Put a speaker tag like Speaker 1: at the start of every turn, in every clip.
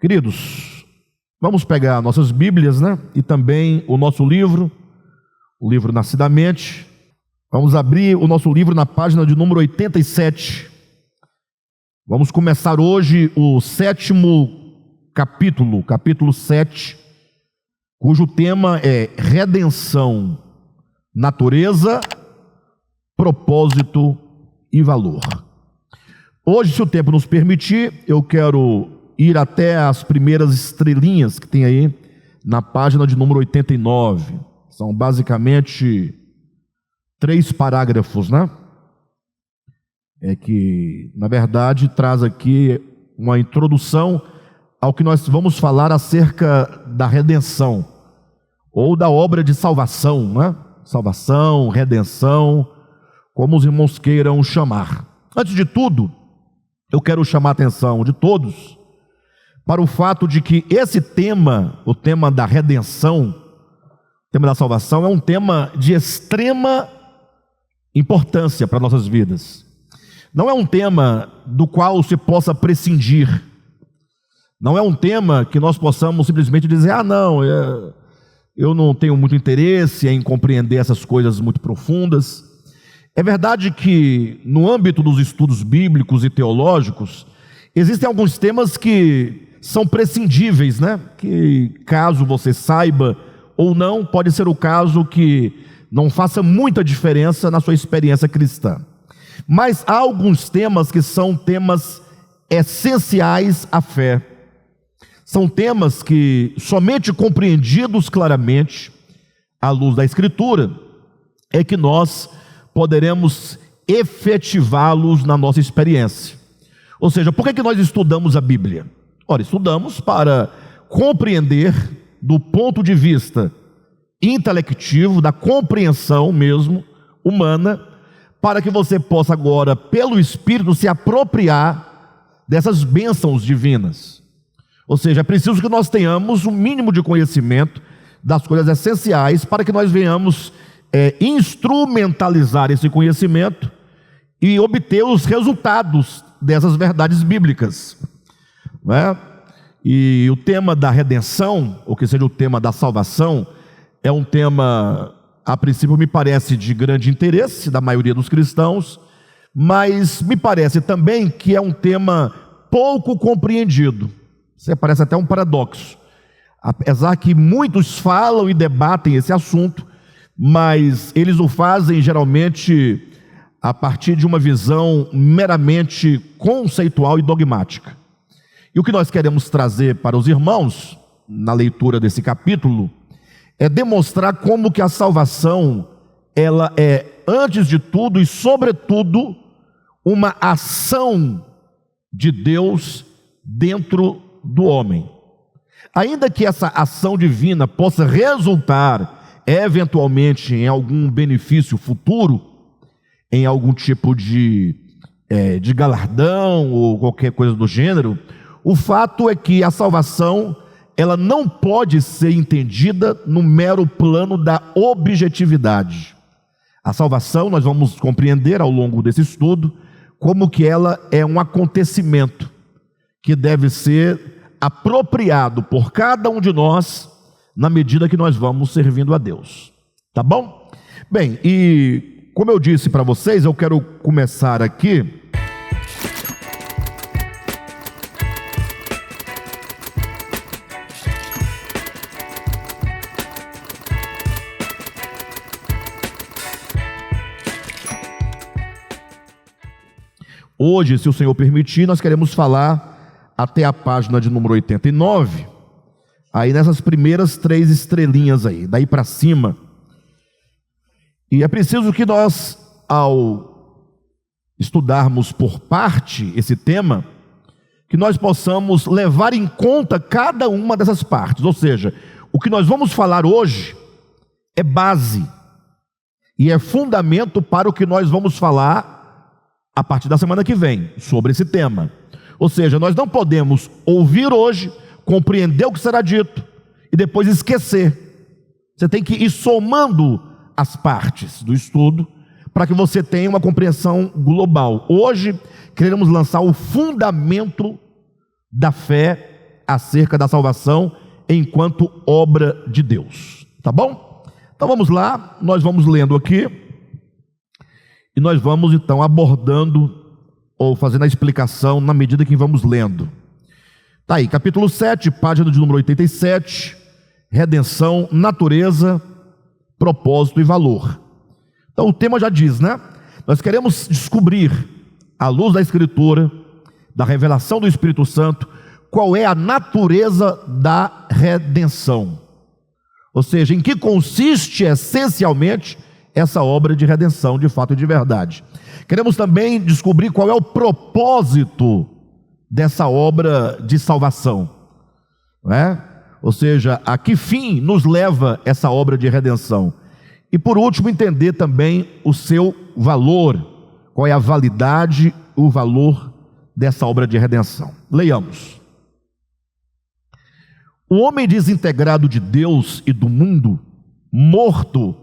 Speaker 1: Queridos, vamos pegar nossas Bíblias, e também o nosso livro, o livro Nascidamente. Vamos abrir o nosso livro na página de número 87. Vamos começar hoje o 7º capítulo, capítulo 7, cujo tema é redenção, natureza, propósito e valor. Hoje, se o tempo nos permitir, eu quero ir até as primeiras estrelinhas que tem aí na página de número 89. São basicamente 3 parágrafos, que, na verdade, traz aqui uma introdução ao que nós vamos falar acerca da redenção, ou da obra de salvação, Salvação, redenção, como os irmãos queiram chamar. Antes de tudo, eu quero chamar a atenção de todos para o fato de que esse tema, o tema da redenção, o tema da salvação, é um tema de extrema importância para nossas vidas. Não é um tema do qual se possa prescindir. Não é um tema que nós possamos simplesmente dizer, eu não tenho muito interesse em compreender essas coisas muito profundas. É verdade que no âmbito dos estudos bíblicos e teológicos, existem alguns temas que são prescindíveis, que caso você saiba ou não, pode ser o caso que não faça muita diferença na sua experiência cristã. Mas há alguns temas que são temas essenciais à fé. São temas que somente compreendidos claramente à luz da Escritura é que nós poderemos efetivá-los na nossa experiência. Ou seja, por que nós estudamos a Bíblia? Ora, estudamos para compreender do ponto de vista intelectivo, da compreensão mesmo humana, para que você possa agora, pelo Espírito, se apropriar dessas bênçãos divinas. Ou seja, é preciso que nós tenhamos um mínimo de conhecimento das coisas essenciais para que nós venhamos instrumentalizar esse conhecimento e obter os resultados dessas verdades bíblicas. E o tema da redenção, ou que seja o tema da salvação, é um tema, a princípio me parece de grande interesse da maioria dos cristãos, mas me parece também que é um tema pouco compreendido. Isso parece até um paradoxo, apesar que muitos falam e debatem esse assunto, mas eles o fazem geralmente a partir de uma visão meramente conceitual e dogmática. E o que nós queremos trazer para os irmãos, na leitura desse capítulo, é demonstrar como que a salvação, ela é, antes de tudo e sobretudo, uma ação de Deus dentro do homem. Ainda que essa ação divina possa resultar eventualmente em algum benefício futuro, em algum tipo de galardão ou qualquer coisa do gênero, o fato é que a salvação, ela não pode ser entendida no mero plano da objetividade. A salvação, nós vamos compreender ao longo desse estudo, como que ela é um acontecimento que deve ser apropriado por cada um de nós na medida que nós vamos servindo a Deus. Tá bom? Bem, e como eu disse para vocês, eu quero começar aqui hoje, se o Senhor permitir, nós queremos falar até a página de número 89, aí nessas primeiras 3 estrelinhas aí, daí para cima. E é preciso que nós, ao estudarmos por parte esse tema, que nós possamos levar em conta cada uma dessas partes. Ou seja, o que nós vamos falar hoje é base e é fundamento para o que nós vamos falar a partir da semana que vem, sobre esse tema. Ou seja, nós não podemos ouvir hoje, compreender o que será dito e depois esquecer. Você tem que ir somando as partes do estudo para que você tenha uma compreensão global. Hoje queremos lançar o fundamento da fé acerca da salvação enquanto obra de Deus. Tá bom? Então vamos lá, nós vamos lendo aqui e nós vamos então abordando ou fazendo a explicação na medida que vamos lendo. Tá aí, capítulo 7, página de número 87, redenção, natureza, propósito e valor. Então o tema já diz, né? Nós queremos descobrir, à luz da Escritura, da revelação do Espírito Santo, qual é a natureza da redenção. Ou seja, em que consiste essencialmente essa obra de redenção, de fato e de verdade. Queremos também descobrir qual é o propósito dessa obra de salvação, não é? Ou seja, a que fim nos leva essa obra de redenção. E por último, entender também o seu valor, qual é a validade, o valor dessa obra de redenção. Leiamos. O homem desintegrado de Deus e do mundo, morto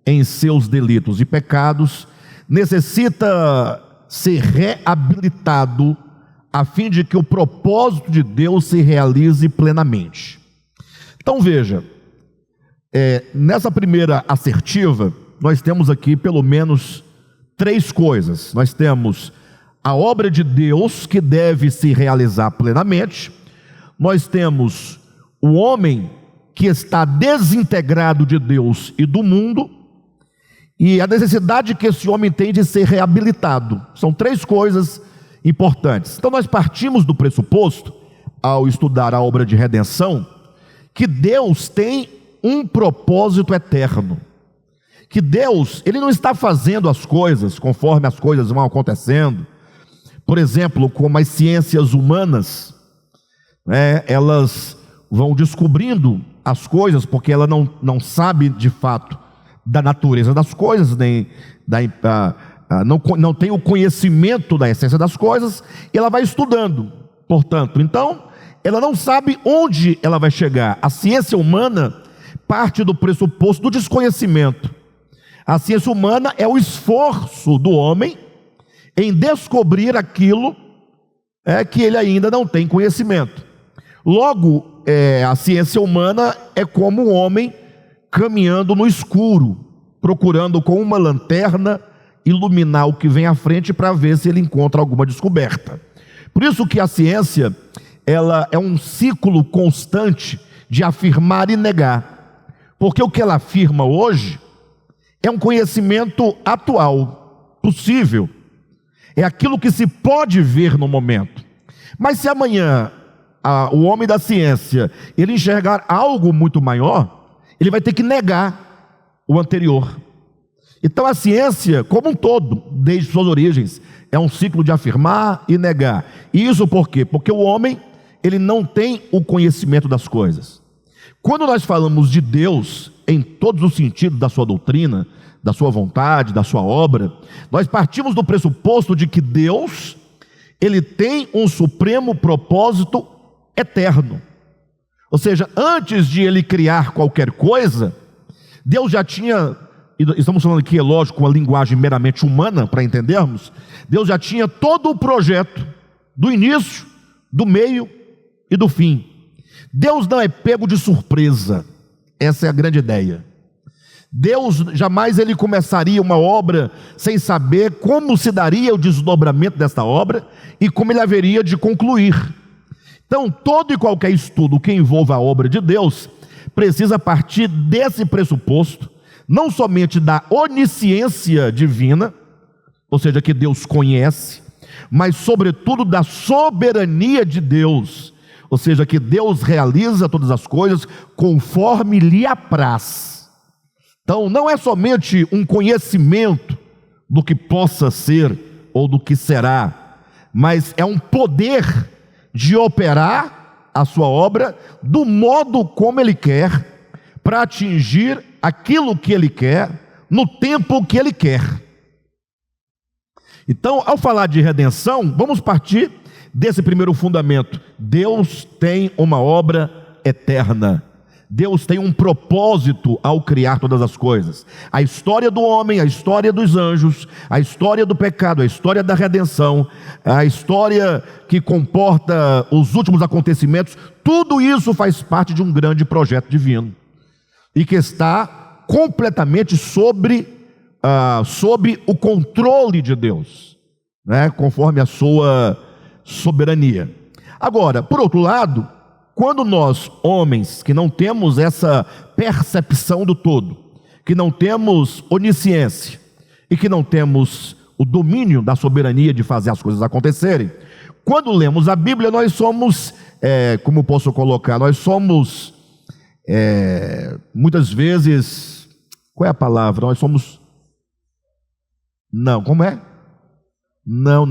Speaker 1: em seus delitos e pecados, necessita ser reabilitado a fim de que o propósito de Deus se realize plenamente. Então veja, nessa primeira assertiva, nós temos aqui pelo menos 3 coisas. Nós temos a obra de Deus que deve se realizar plenamente, nós temos o homem que está desintegrado de Deus e do mundo, e a necessidade que esse homem tem de ser reabilitado. São 3 coisas importantes. Então nós partimos do pressuposto, ao estudar a obra de redenção, que Deus tem um propósito eterno. Que Deus, Ele não está fazendo as coisas conforme as coisas vão acontecendo. Por exemplo, como as ciências humanas, elas vão descobrindo as coisas, porque ela não sabe de fato da natureza das coisas, nem não tem o conhecimento da essência das coisas, e ela vai estudando, portanto, então, ela não sabe onde ela vai chegar. A ciência humana parte do pressuposto do desconhecimento. A ciência humana é o esforço do homem em descobrir aquilo que ele ainda não tem conhecimento. Logo, a ciência humana é como um homem caminhando no escuro, procurando com uma lanterna iluminar o que vem à frente para ver se ele encontra alguma descoberta. Por isso que a ciência, ela é um ciclo constante de afirmar e negar, porque o que ela afirma hoje é um conhecimento atual, possível, é aquilo que se pode ver no momento. Mas se amanhã o homem da ciência ele enxergar algo muito maior, ele vai ter que negar o anterior. Então a ciência, como um todo, desde suas origens, é um ciclo de afirmar e negar. E isso por quê? Porque o homem, ele não tem o conhecimento das coisas. Quando nós falamos de Deus, em todos os sentidos da sua doutrina, da sua vontade, da sua obra, nós partimos do pressuposto de que Deus, ele tem um supremo propósito eterno. Ou seja, antes de ele criar qualquer coisa, Deus já tinha, estamos falando aqui, é lógico, uma linguagem meramente humana, para entendermos, Deus já tinha todo o projeto, do início, do meio e do fim. Deus não é pego de surpresa, essa é a grande ideia. Deus jamais ele começaria uma obra sem saber como se daria o desdobramento desta obra e como ele haveria de concluir. Então, todo e qualquer estudo que envolva a obra de Deus precisa partir desse pressuposto, não somente da onisciência divina, ou seja, que Deus conhece, mas sobretudo da soberania de Deus, ou seja, que Deus realiza todas as coisas conforme lhe apraz. Então, não é somente um conhecimento do que possa ser ou do que será, mas é um poder de operar a sua obra do modo como Ele quer, para atingir aquilo que Ele quer, no tempo que Ele quer. Então, ao falar de redenção, vamos partir desse primeiro fundamento. Deus tem uma obra eterna. Deus tem um propósito ao criar todas as coisas. A história do homem, a história dos anjos, a história do pecado, a história da redenção, a história que comporta os últimos acontecimentos, tudo isso faz parte de um grande projeto divino e que está completamente sob o controle de Deus, né? Conforme a sua soberania. Agora, por outro lado, quando nós, homens, que não temos essa percepção do todo, que não temos onisciência e que não temos o domínio da soberania de fazer as coisas acontecerem, quando lemos a Bíblia, nós somos, como posso colocar, nós somos, muitas vezes, qual é a palavra? Nós somos, não, como é? Não,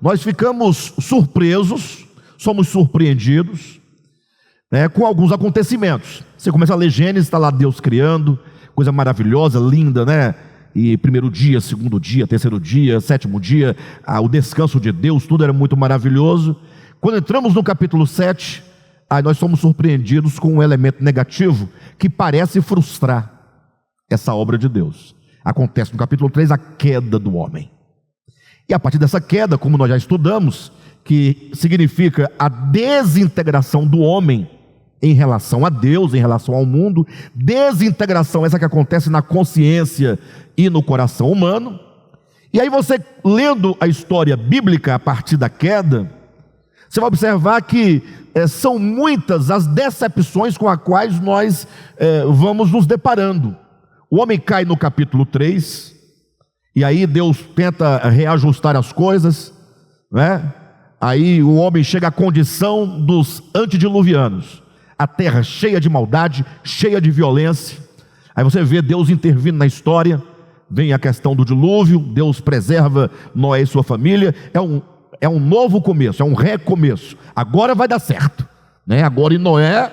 Speaker 1: nós ficamos surpresos, somos surpreendidos, com alguns acontecimentos. Você começa a ler Gênesis, está lá Deus criando, coisa maravilhosa, linda, né? E primeiro dia, segundo dia, terceiro dia, sétimo dia, o descanso de Deus, tudo era muito maravilhoso. Quando entramos no capítulo 7, aí nós somos surpreendidos com um elemento negativo que parece frustrar essa obra de Deus. Acontece no capítulo 3 a queda do homem. E a partir dessa queda, como nós já estudamos, que significa a desintegração do homem em relação a Deus, em relação ao mundo, desintegração essa que acontece na consciência e no coração humano. E aí você, lendo a história bíblica a partir da queda, você vai observar que são muitas as decepções com as quais nós vamos nos deparando. O homem cai no capítulo 3, e aí Deus tenta reajustar as coisas, né? Aí o homem chega à condição dos antediluvianos, a terra cheia de maldade, cheia de violência. Aí você vê Deus intervindo na história, vem a questão do dilúvio, Deus preserva Noé e sua família, é um novo começo, é um recomeço, agora vai dar certo, né? Agora em Noé,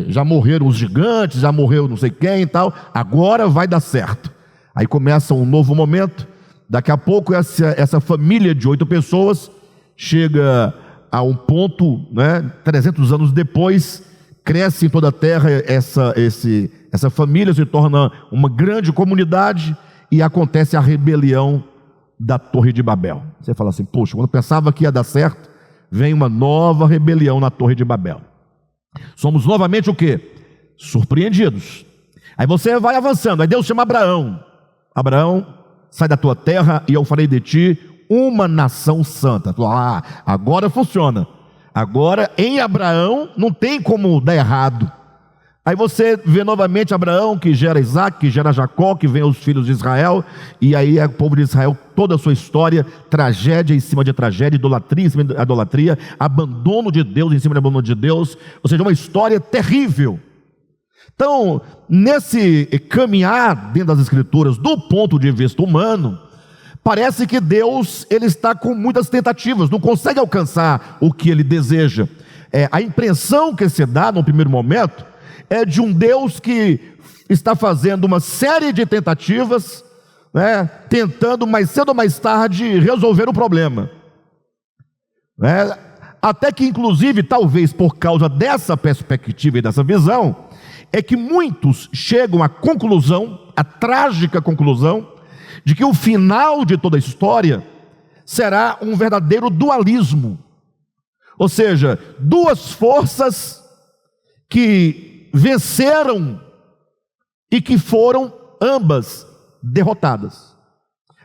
Speaker 1: já morreram os gigantes, já morreu não sei quem e tal, agora vai dar certo. Aí começa um novo momento, daqui a pouco essa família de 8 pessoas chega a um ponto, né, 300 anos depois, cresce em toda a terra, essa família se torna uma grande comunidade e acontece a rebelião da Torre de Babel. Você fala assim, poxa, quando eu pensava que ia dar certo, vem uma nova rebelião na Torre de Babel. Somos novamente o quê? Surpreendidos. Aí você vai avançando, aí Deus chama Abraão. Abraão, sai da tua terra e eu farei de ti uma nação santa. Agora funciona. Agora em Abraão não tem como dar errado. Aí você vê novamente Abraão, que gera Isaac, que gera Jacó, que vem os filhos de Israel, e aí o povo de Israel, toda a sua história, tragédia em cima de tragédia, idolatria em cima de idolatria, abandono de Deus em cima de abandono de Deus, ou seja, uma história terrível. Então, nesse caminhar dentro das Escrituras, do ponto de vista humano, parece que Deus ele está com muitas tentativas, não consegue alcançar o que ele deseja. A impressão que se dá no primeiro momento é de um Deus que está fazendo uma série de tentativas, né, tentando mais cedo ou mais tarde resolver o problema. Até que inclusive, talvez por causa dessa perspectiva e dessa visão, é que muitos chegam à conclusão, a trágica conclusão, de que o final de toda a história será um verdadeiro dualismo. Ou seja, duas forças que venceram e que foram ambas derrotadas.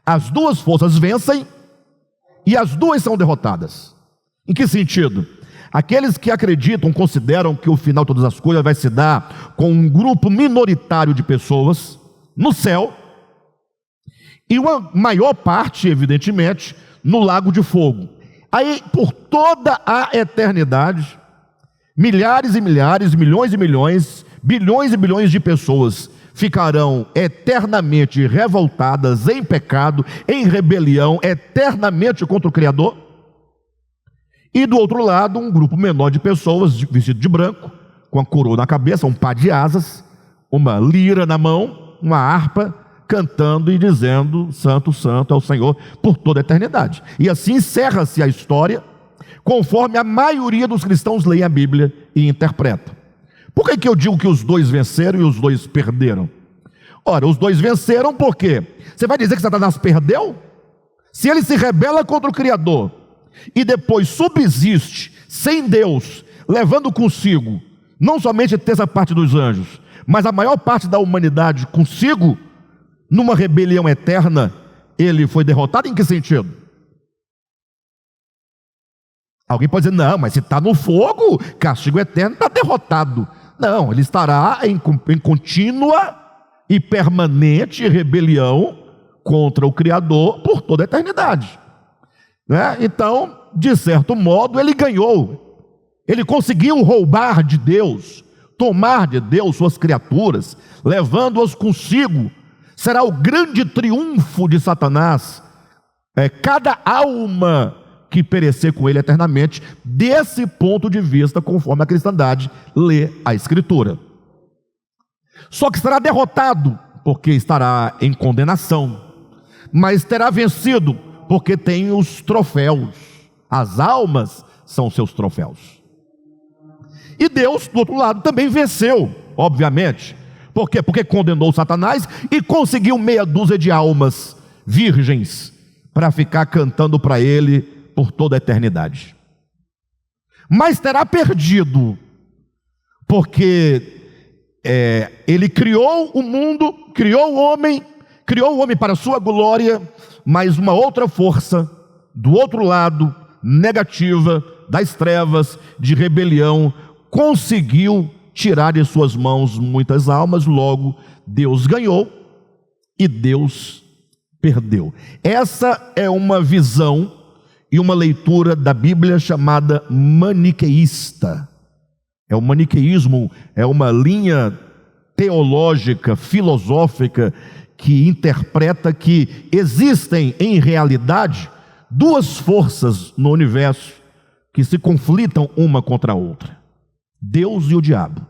Speaker 1: As duas forças vencem e as duas são derrotadas. Em que sentido? Aqueles que acreditam, consideram que o final de todas as coisas vai se dar com um grupo minoritário de pessoas no céu e uma maior parte, evidentemente, no lago de fogo. Aí, por toda a eternidade, milhares e milhares, milhões e milhões, bilhões e bilhões de pessoas ficarão eternamente revoltadas em pecado, em rebelião, eternamente contra o Criador. E do outro lado, um grupo menor de pessoas vestido de branco, com a coroa na cabeça, um par de asas, uma lira na mão, uma harpa, cantando e dizendo: Santo, Santo é o Senhor por toda a eternidade. E assim encerra-se a história, conforme a maioria dos cristãos leem a Bíblia e interpretam. Por que eu digo que os dois venceram e os dois perderam? Ora, os dois venceram porque você vai dizer que Satanás perdeu? Se ele se rebela contra o Criador e depois subsiste sem Deus, levando consigo não somente a terça parte dos anjos, mas a maior parte da humanidade consigo, numa rebelião eterna, ele foi derrotado em que sentido? Alguém pode dizer, não, mas se está no fogo, castigo eterno, está derrotado. Não, ele estará em contínua e permanente rebelião contra o Criador por toda a eternidade, né? Então, de certo modo, ele ganhou. Ele conseguiu roubar de Deus, tomar de Deus suas criaturas, levando-as consigo. Será o grande triunfo de Satanás. Cada alma que perecer com ele eternamente, desse ponto de vista, conforme a cristandade lê a Escritura. Só que será derrotado, porque estará em condenação, mas terá vencido, porque tem os troféus. As almas são seus troféus. E Deus, do outro lado, também venceu, obviamente. Por quê? Porque condenou Satanás e conseguiu meia dúzia de almas virgens para ficar cantando para ele por toda a eternidade. Mas terá perdido, porque ele criou o mundo, criou o homem para a sua glória, mas uma outra força, do outro lado, negativa, das trevas, de rebelião, conseguiu tirar de suas mãos muitas almas. Logo, Deus ganhou e Deus perdeu. Essa é uma visão e uma leitura da Bíblia chamada maniqueísta. O maniqueísmo é uma linha teológica, filosófica, que interpreta que existem em realidade duas forças no universo que se conflitam uma contra a outra: Deus e o diabo,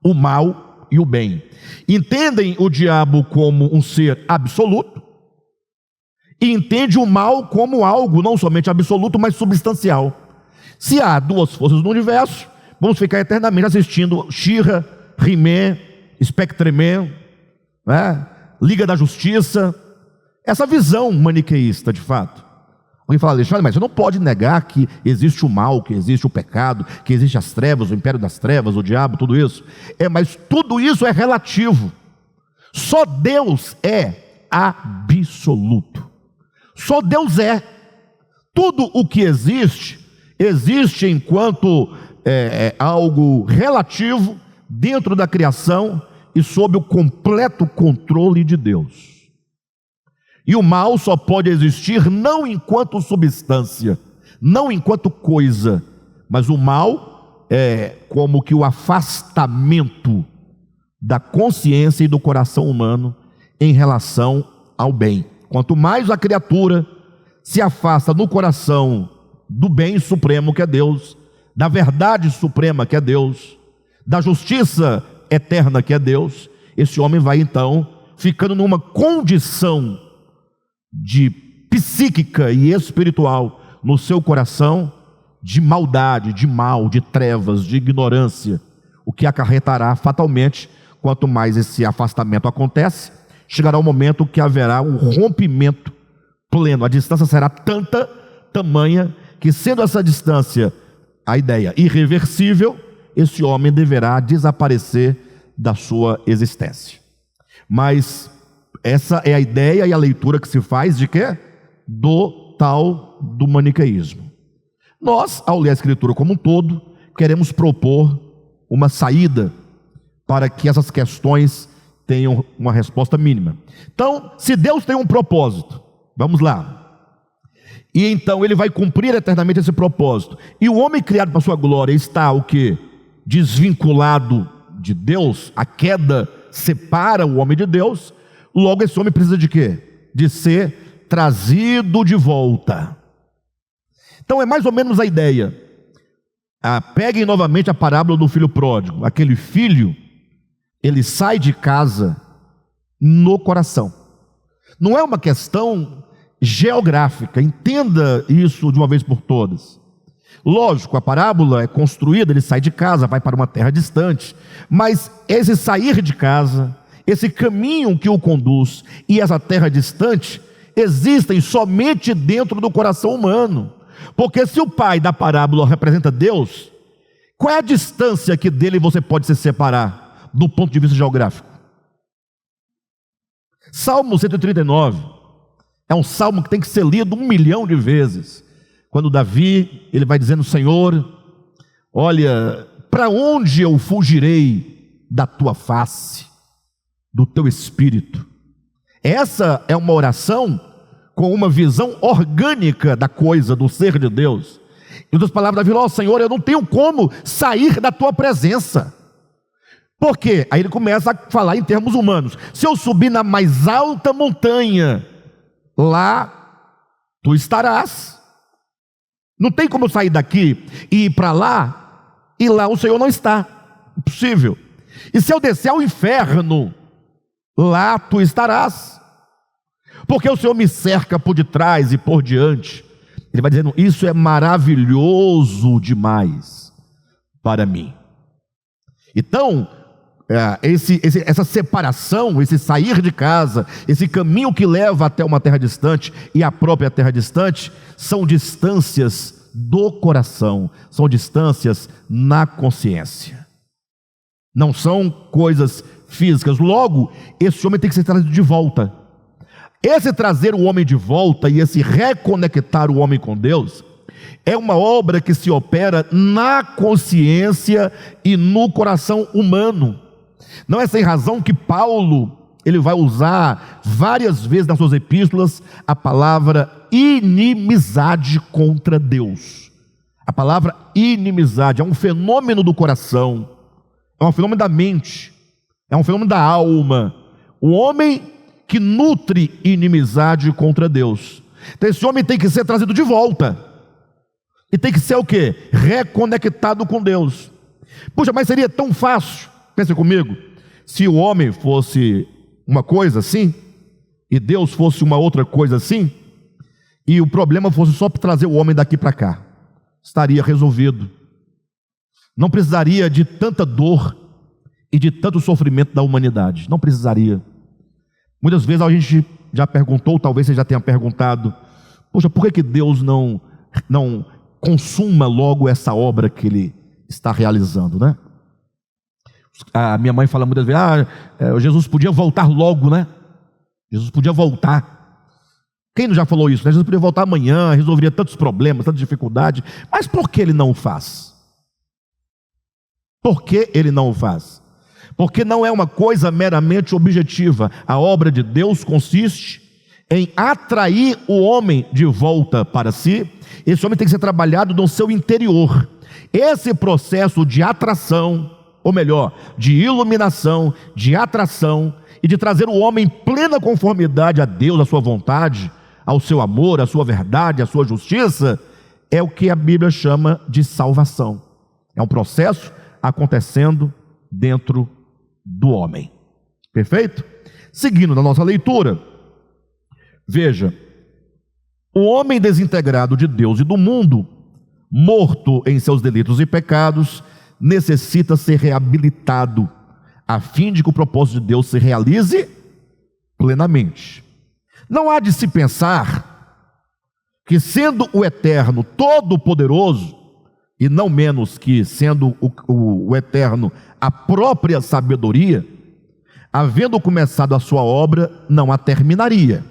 Speaker 1: o mal e o bem. Entendem o diabo como um ser absoluto e entende o mal como algo não somente absoluto, mas substancial. Se há duas forças no universo, vamos ficar eternamente assistindo She-Ra, He-Man, Spectreman, né? Liga da Justiça. Essa visão maniqueísta, de fato. Alguém fala, Alexandre, mas você não pode negar que existe o mal, que existe o pecado, que existe as trevas, o império das trevas, o diabo, tudo isso. Mas tudo isso é relativo. Só Deus é absoluto. Só Deus é. Tudo o que existe, existe enquanto algo relativo dentro da criação e sob o completo controle de Deus. E o mal só pode existir não enquanto substância, não enquanto coisa, mas o mal é como que o afastamento da consciência e do coração humano em relação ao bem. Quanto mais a criatura se afasta no coração do bem supremo que é Deus, da verdade suprema que é Deus, da justiça eterna que é Deus, esse homem vai então ficando numa condição de psíquica e espiritual no seu coração de maldade, de mal, de trevas, de ignorância, o que acarretará fatalmente. Quanto mais esse afastamento acontece, chegará o momento que haverá um rompimento pleno. A distância será tamanha, que sendo essa distância, a ideia irreversível, esse homem deverá desaparecer da sua existência. Mas essa é a ideia e a leitura que se faz de quê? Do maniqueísmo. Nós, ao ler a Escritura como um todo, queremos propor uma saída para que essas questões tenham uma resposta mínima. Então, se Deus tem um propósito, vamos lá, e então ele vai cumprir eternamente esse propósito, e o homem criado para a sua glória está o quê? Desvinculado de Deus, a queda separa o homem de Deus. Logo esse homem precisa de quê? De ser trazido de volta. Então é mais ou menos a ideia. Peguem novamente a parábola do filho pródigo. Aquele filho, ele sai de casa no coração. Não é uma questão geográfica, entenda isso de uma vez por todas. Lógico, a parábola é construída, ele sai de casa, vai para uma terra distante, mas esse sair de casa, esse caminho que o conduz e essa terra distante, existem somente dentro do coração humano. Porque se o pai da parábola representa Deus, qual é a distância que dele você pode se separar, do ponto de vista geográfico? Salmo 139 é um salmo que tem que ser lido 1 milhão de vezes. Quando Davi, ele vai dizendo: Senhor, olha, para onde eu fugirei da tua face, do teu espírito? Essa é uma oração com uma visão orgânica da coisa, do ser de Deus. Em outras palavras, Davi falou: Senhor, eu não tenho como sair da tua presença. Por quê? Aí ele começa a falar em termos humanos. Se eu subir na mais alta montanha, lá tu estarás. Não tem como eu sair daqui e ir para lá, e lá o Senhor não está. Impossível. E se eu descer ao inferno, lá tu estarás. Porque o Senhor me cerca por detrás e por diante. Ele vai dizendo: isso é maravilhoso demais para mim. Então, essa separação, esse sair de casa, esse caminho que leva até uma terra distante e a própria terra distante, são distâncias do coração, são distâncias na consciência, não são coisas físicas. Logo, esse homem tem que ser trazido de volta. Esse trazer o homem de volta e esse reconectar o homem com Deus é uma obra que se opera na consciência e no coração humano. Não é sem razão que Paulo, ele vai usar várias vezes nas suas epístolas a palavra inimizade contra Deus. A palavra inimizade é um fenômeno do coração, é um fenômeno da mente, é um fenômeno da alma. O homem que nutre inimizade contra Deus, então esse homem tem que ser trazido de volta, e tem que ser o quê? Reconectado com Deus. Puxa, mas seria tão fácil, pensa comigo, se o homem fosse uma coisa assim, e Deus fosse uma outra coisa assim, e o problema fosse só trazer o homem daqui para cá, estaria resolvido. Não precisaria de tanta dor e de tanto sofrimento da humanidade, não precisaria. Muitas vezes a gente já perguntou, talvez você já tenha perguntado: poxa, por que Deus não consuma logo essa obra que Ele está realizando, né? A minha mãe fala muitas vezes: Jesus podia voltar logo, né? Jesus podia voltar. Quem não já falou isso, né? Jesus podia voltar amanhã, resolveria tantos problemas, tanta dificuldade. Mas por que Ele não o faz? Por que Ele não o faz? Porque não é uma coisa meramente objetiva. A obra de Deus consiste em atrair o homem de volta para si. Esse homem tem que ser trabalhado no seu interior. Esse processo de atração, ou melhor, de iluminação, de atração e de trazer o homem em plena conformidade a Deus, a sua vontade, ao seu amor, a sua verdade, a sua justiça, é o que a Bíblia chama de salvação. É um processo acontecendo dentro do homem. Perfeito? Seguindo na nossa leitura, veja: o homem desintegrado de Deus e do mundo, morto em seus delitos e pecados, necessita ser reabilitado, a fim de que o propósito de Deus se realize plenamente. Não há de se pensar que, sendo o Eterno todo-poderoso, e não menos que sendo o Eterno a própria sabedoria, havendo começado a sua obra, não a terminaria,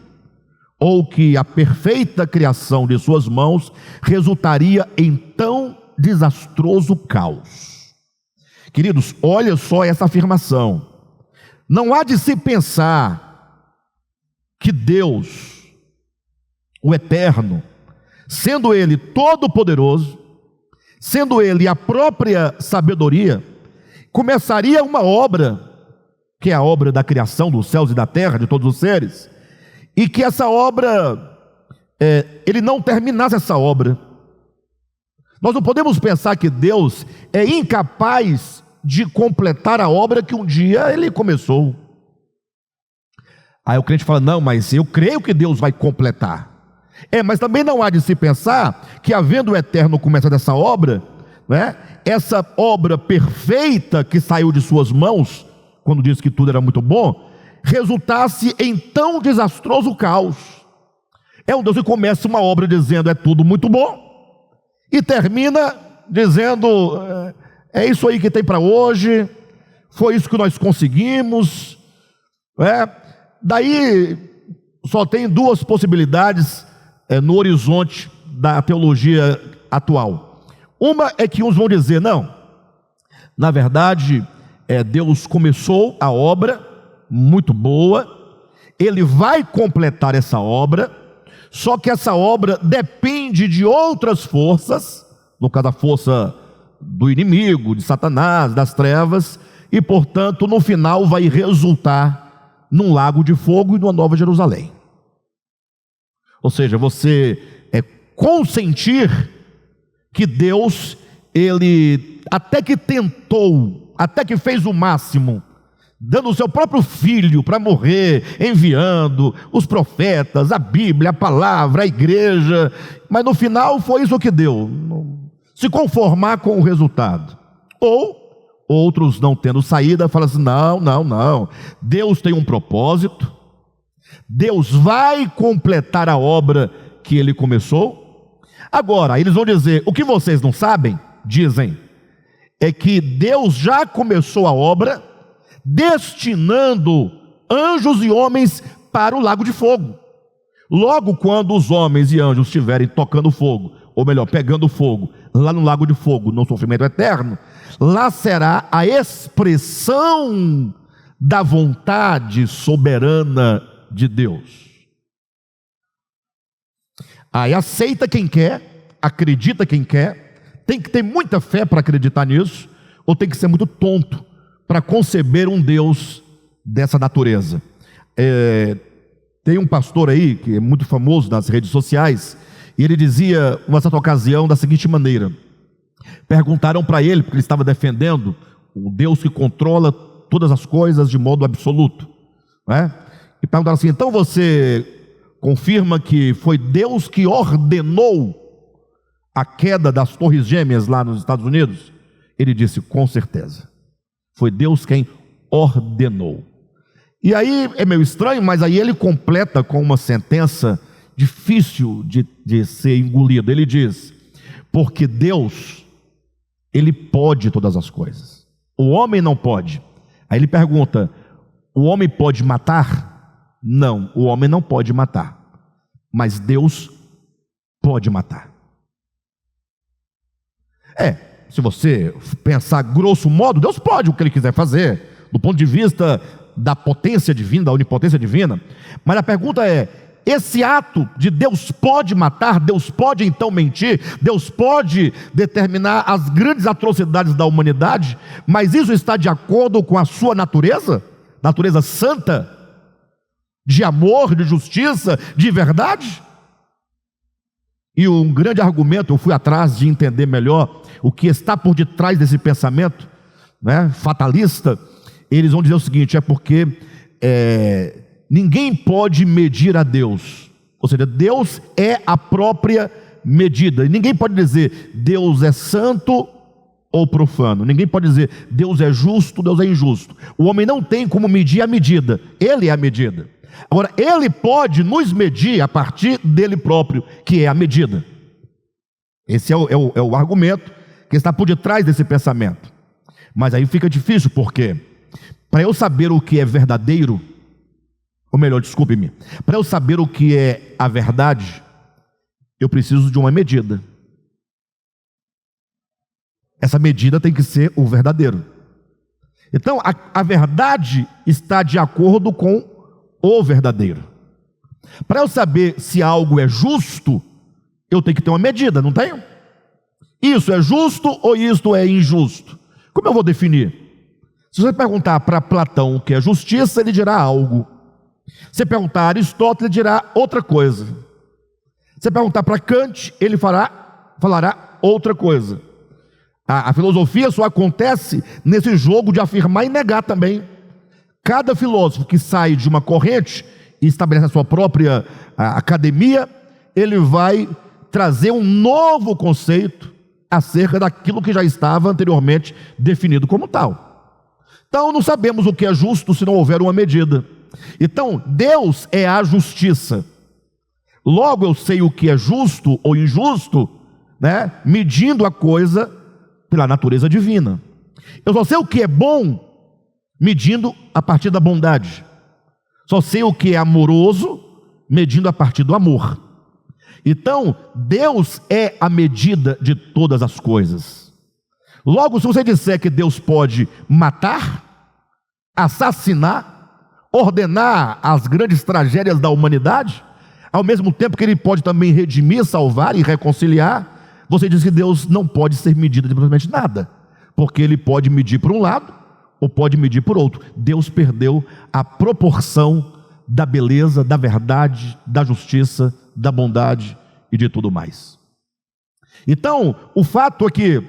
Speaker 1: ou que a perfeita criação de suas mãos resultaria em tão desastroso caos. Queridos, olha só essa afirmação: não há de se pensar que Deus, o Eterno, sendo Ele todo-poderoso, sendo Ele a própria sabedoria, começaria uma obra, que é a obra da criação dos céus e da terra, de todos os seres, e que essa obra, Ele não terminasse essa obra. Nós não podemos pensar que Deus é incapaz de completar a obra que um dia Ele começou. Aí o crente fala: não, mas eu creio que Deus vai completar. Mas também não há de se pensar que, havendo o eterno começado essa obra, né, essa obra perfeita que saiu de suas mãos, quando disse que tudo era muito bom, resultasse em tão desastroso caos. É um Deus que começa uma obra dizendo é tudo muito bom, e termina dizendo é isso aí que tem para hoje, foi isso que nós conseguimos. Daí só tem duas possibilidades no horizonte da teologia atual. Uma é que uns vão dizer, não, na verdade Deus começou a obra muito boa, Ele vai completar essa obra, só que essa obra depende de outras forças, no caso a força do inimigo, de Satanás, das trevas, e portanto no final vai resultar num lago de fogo e numa nova Jerusalém. Ou seja, você consentir que Deus, Ele até que tentou, até que fez o máximo, dando o seu próprio filho para morrer, enviando os profetas, a Bíblia, a palavra, a igreja, mas no final foi isso que deu, se conformar com o resultado. Ou outros, não tendo saída, falam assim, não, Deus tem um propósito, Deus vai completar a obra que Ele começou. Agora, eles vão dizer, o que vocês não sabem, dizem, é que Deus já começou a obra, destinando anjos e homens para o lago de fogo. Logo, quando os homens e anjos estiverem tocando fogo, ou melhor, pegando fogo, lá no lago de fogo, no sofrimento eterno, lá será a expressão da vontade soberana de Deus. Aí aceita quem quer, acredita quem quer, tem que ter muita fé para acreditar nisso, ou tem que ser muito tonto para conceber um Deus dessa natureza. Tem um pastor aí, que é muito famoso nas redes sociais, e ele dizia, numa certa ocasião, da seguinte maneira: perguntaram para ele, porque ele estava defendendo o Deus que controla todas as coisas de modo absoluto, né? E perguntaram assim, então você confirma que foi Deus que ordenou a queda das Torres Gêmeas lá nos Estados Unidos? Ele disse, com certeza, foi Deus quem ordenou. E aí é meio estranho, mas aí ele completa com uma sentença difícil de ser engolida. Ele diz, porque Deus, Ele pode todas as coisas, o homem não pode. Aí ele pergunta, o homem pode matar? Não, o homem não pode matar, mas Deus pode matar. Se você pensar grosso modo, Deus pode o que Ele quiser fazer, do ponto de vista da potência divina, da onipotência divina. Mas a pergunta é, esse ato de Deus pode matar, Deus pode então mentir, Deus pode determinar as grandes atrocidades da humanidade, mas isso está de acordo com a sua natureza? Natureza santa, de amor, de justiça, de verdade? E um grande argumento, eu fui atrás de entender melhor o que está por detrás desse pensamento, né, fatalista. Eles vão dizer o seguinte, é porque ninguém pode medir a Deus, ou seja, Deus é a própria medida, e ninguém pode dizer Deus é santo ou profano, ninguém pode dizer Deus é justo, Deus é injusto. O homem não tem como medir a medida, Ele é a medida. Agora, Ele pode nos medir a partir dele próprio, que é a medida. Esse é o argumento que está por detrás desse pensamento. Mas aí fica difícil, porque para eu saber o que é verdadeiro, ou melhor, desculpe-me, para eu saber o que é a verdade, eu preciso de uma medida. Essa medida tem que ser o verdadeiro. Então, a verdade está de acordo com o verdadeiro. Para eu saber se algo é justo, eu tenho que ter uma medida, não tenho? Isso é justo ou isto é injusto? Como eu vou definir? Se você perguntar para Platão o que é justiça, ele dirá algo. Se perguntar a Aristóteles, ele dirá outra coisa. Se perguntar para Kant, ele falará outra coisa. A filosofia só acontece nesse jogo de afirmar e negar também. Cada filósofo que sai de uma corrente e estabelece a sua própria academia, ele vai trazer um novo conceito acerca daquilo que já estava anteriormente definido como tal. Então não sabemos o que é justo se não houver uma medida. Então Deus é a justiça. Logo eu sei o que é justo ou injusto, né, medindo a coisa pela natureza divina. Eu só sei o que é bom medindo a partir da bondade. Só sei o que é amoroso medindo a partir do amor. Então, Deus é a medida de todas as coisas. Logo, se você disser que Deus pode matar, assassinar, ordenar as grandes tragédias da humanidade, ao mesmo tempo que Ele pode também redimir, salvar e reconciliar, você diz que Deus não pode ser medido de absolutamente nada, porque Ele pode medir por um lado, ou pode medir por outro. Deus perdeu a proporção da beleza, da verdade, da justiça, da bondade e de tudo mais. Então, o fato é que,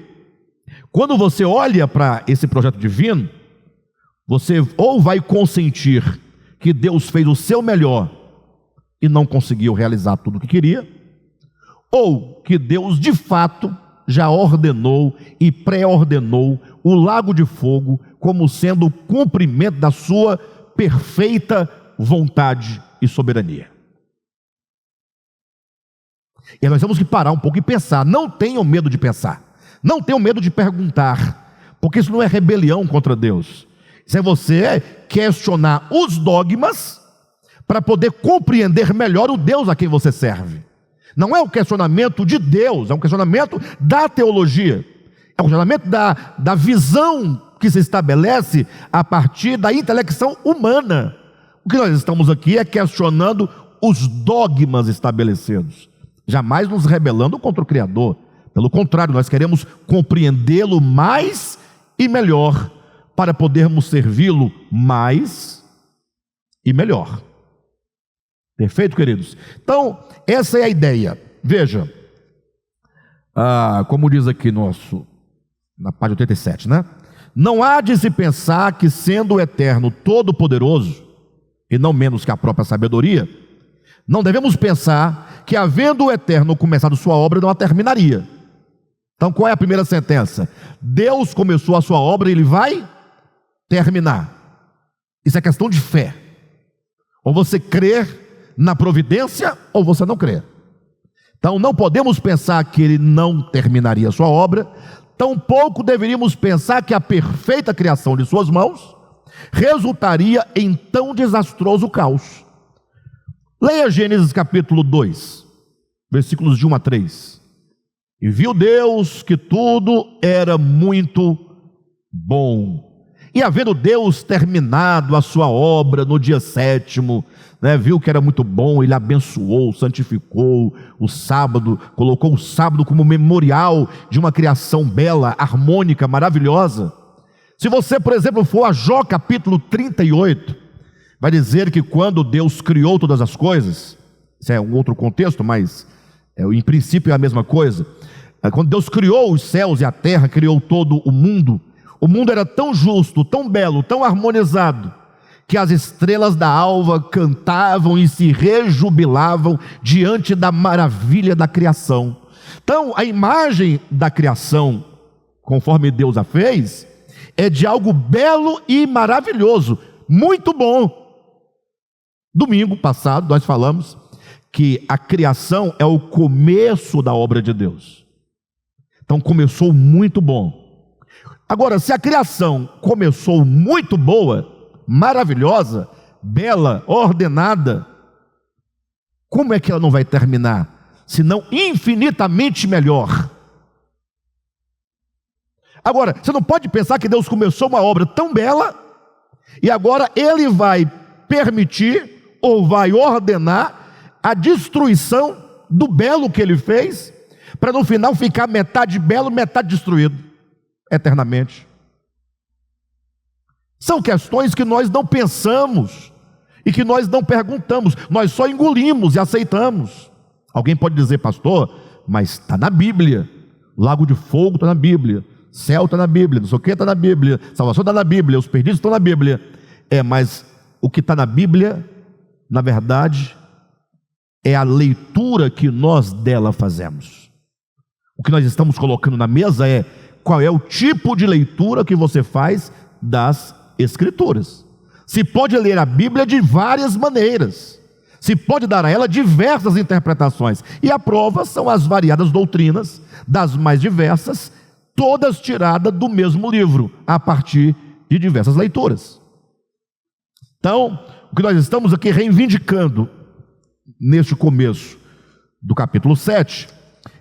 Speaker 1: quando você olha para esse projeto divino, você ou vai consentir que Deus fez o seu melhor e não conseguiu realizar tudo o que queria, ou que Deus de fato já ordenou e pré-ordenou o lago de fogo como sendo o cumprimento da sua perfeita vontade e soberania. E nós temos que parar um pouco e pensar. Não tenham medo de pensar, não tenham medo de perguntar, porque isso não é rebelião contra Deus. Isso é você questionar os dogmas para poder compreender melhor o Deus a quem você serve. Não é um questionamento de Deus, é um questionamento da teologia, é um questionamento da visão que se estabelece a partir da intelecção humana. O que nós estamos aqui é questionando os dogmas estabelecidos, jamais nos rebelando contra o Criador. Pelo contrário, nós queremos compreendê-lo mais e melhor, para podermos servi-lo mais e melhor. Perfeito, queridos? Então, essa é a ideia. Veja, como diz aqui na página 87, né? Não há de se pensar que, sendo o Eterno todo-poderoso, e não menos que a própria sabedoria, não devemos pensar que, havendo o Eterno começado sua obra, não a terminaria. Então, qual é a primeira sentença? Deus começou a sua obra e Ele vai terminar. Isso é questão de fé. Ou você crer na providência, ou você não crer. Então, não podemos pensar que Ele não terminaria a sua obra, tampouco deveríamos pensar que a perfeita criação de suas mãos resultaria em tão desastroso caos. Leia Gênesis capítulo 2, versículos de 1 a 3. E viu Deus que tudo era muito bom. E havendo Deus terminado a sua obra no dia sétimo, viu que era muito bom, Ele abençoou, santificou o sábado, colocou o sábado como memorial de uma criação bela, harmônica, maravilhosa. Se você, por exemplo, for a Jó capítulo 38, vai dizer que quando Deus criou todas as coisas, isso é um outro contexto, mas em princípio é a mesma coisa. Quando Deus criou os céus e a terra, criou todo o mundo era tão justo, tão belo, tão harmonizado, que as estrelas da alva cantavam e se rejubilavam diante da maravilha da criação. Então, a imagem da criação, conforme Deus a fez, é de algo belo e maravilhoso, muito bom. Domingo passado nós falamos que a criação é o começo da obra de Deus. Então começou muito bom. Agora, se a criação começou muito boa, maravilhosa, bela, ordenada, como é que ela não vai terminar, senão infinitamente melhor? Agora, você não pode pensar que Deus começou uma obra tão bela e agora Ele vai permitir ou vai ordenar a destruição do belo que Ele fez, para no final ficar metade belo, metade destruído eternamente. São questões que nós não pensamos e que nós não perguntamos, nós só engolimos e aceitamos. Alguém pode dizer, pastor, mas está na Bíblia, lago de fogo está na Bíblia, céu está na Bíblia, não sei o que está na Bíblia, salvação está na Bíblia, os perdidos estão na Bíblia. Mas o que está na Bíblia, na verdade, é a leitura que nós dela fazemos. O que nós estamos colocando na mesa é qual é o tipo de leitura que você faz das Escrituras. Se pode ler a Bíblia de várias maneiras, se pode dar a ela diversas interpretações, e a prova são as variadas doutrinas, das mais diversas, todas tiradas do mesmo livro, a partir de diversas leituras. Então, o que nós estamos aqui reivindicando, neste começo do capítulo 7,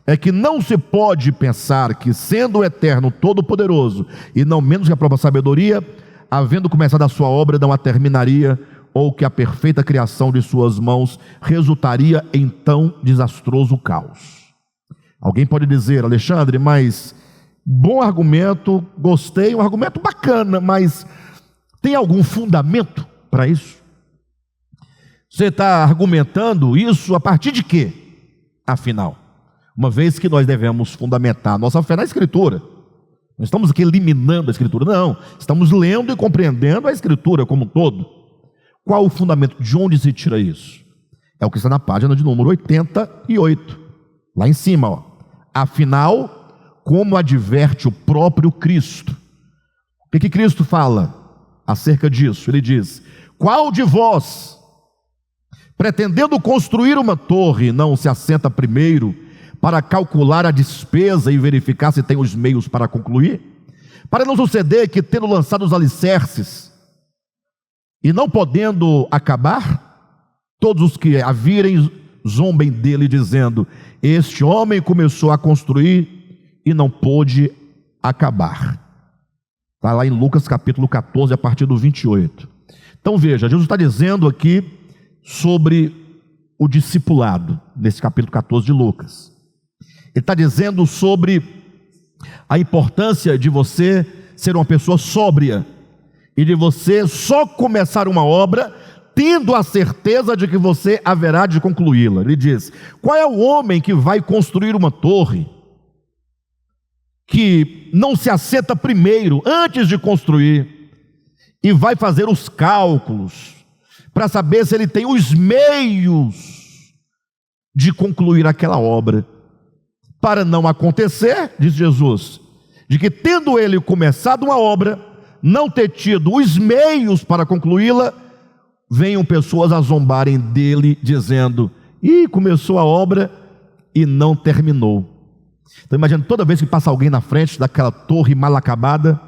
Speaker 1: é que não se pode pensar que, sendo o Eterno Todo-Poderoso, e não menos que a própria sabedoria, havendo começado a sua obra, não a terminaria, ou que a perfeita criação de suas mãos resultaria em tão desastroso caos. Alguém pode dizer: Alexandre, mas bom argumento, gostei, um argumento bacana, mas tem algum fundamento para isso? Você está argumentando isso a partir de quê, afinal? Uma vez que nós devemos fundamentar a nossa fé na Escritura. Não estamos aqui eliminando a Escritura, não. Estamos lendo e compreendendo a Escritura como um todo. Qual o fundamento? De onde se tira isso? É o que está na página de número 88. Lá em cima, ó. Afinal, como adverte o próprio Cristo. O que Cristo fala acerca disso? Ele diz: qual de vós, pretendendo construir uma torre, não se assenta primeiro para calcular a despesa e verificar se tem os meios para concluir? Para não suceder que, tendo lançado os alicerces e não podendo acabar, todos os que a virem zombem dele, dizendo: este homem começou a construir e não pôde acabar. Está lá em Lucas capítulo 14, a partir do 28. Então veja, Jesus está dizendo aqui sobre o discipulado, nesse capítulo 14 de Lucas. Ele está dizendo sobre a importância de você ser uma pessoa sóbria e de você só começar uma obra tendo a certeza de que você haverá de concluí-la. Ele diz: qual é o homem que vai construir uma torre que não se assenta primeiro, antes de construir, e vai fazer os cálculos para saber se ele tem os meios de concluir aquela obra? Para não acontecer, diz Jesus, de que, tendo ele começado uma obra, não ter tido os meios para concluí-la, venham pessoas a zombarem dele, dizendo: começou a obra e não terminou. Então imagina, toda vez que passa alguém na frente daquela torre mal acabada,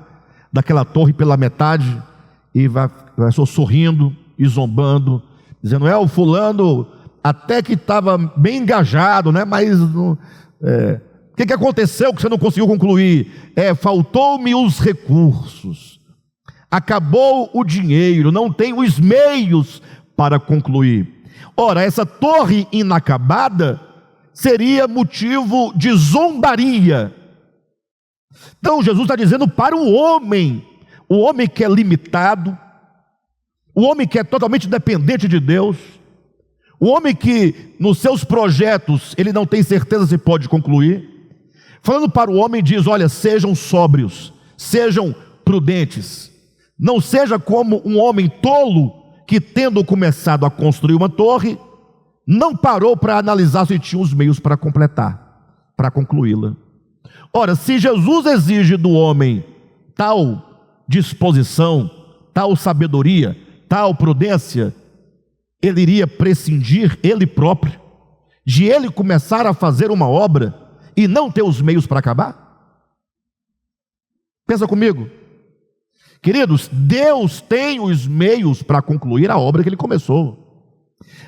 Speaker 1: daquela torre pela metade, e vai só sorrindo e zombando, dizendo: o fulano até que estava bem engajado, né? Mas não... o que aconteceu que você não conseguiu concluir? Faltou-me os recursos, acabou o dinheiro, não tenho os meios para concluir. Ora, essa torre inacabada seria motivo de zombaria. Então Jesus está dizendo para o homem que é limitado, o homem que é totalmente dependente de Deus, o homem que nos seus projetos ele não tem certeza se pode concluir. Falando para o homem, diz: olha, sejam sóbrios, sejam prudentes, não seja como um homem tolo que, tendo começado a construir uma torre, não parou para analisar se tinha os meios para completar, para concluí-la. Ora, se Jesus exige do homem tal disposição, tal sabedoria, tal prudência, ele iria prescindir ele próprio de ele começar a fazer uma obra e não ter os meios para acabar? Pensa comigo, queridos. Deus tem os meios para concluir a obra que ele começou.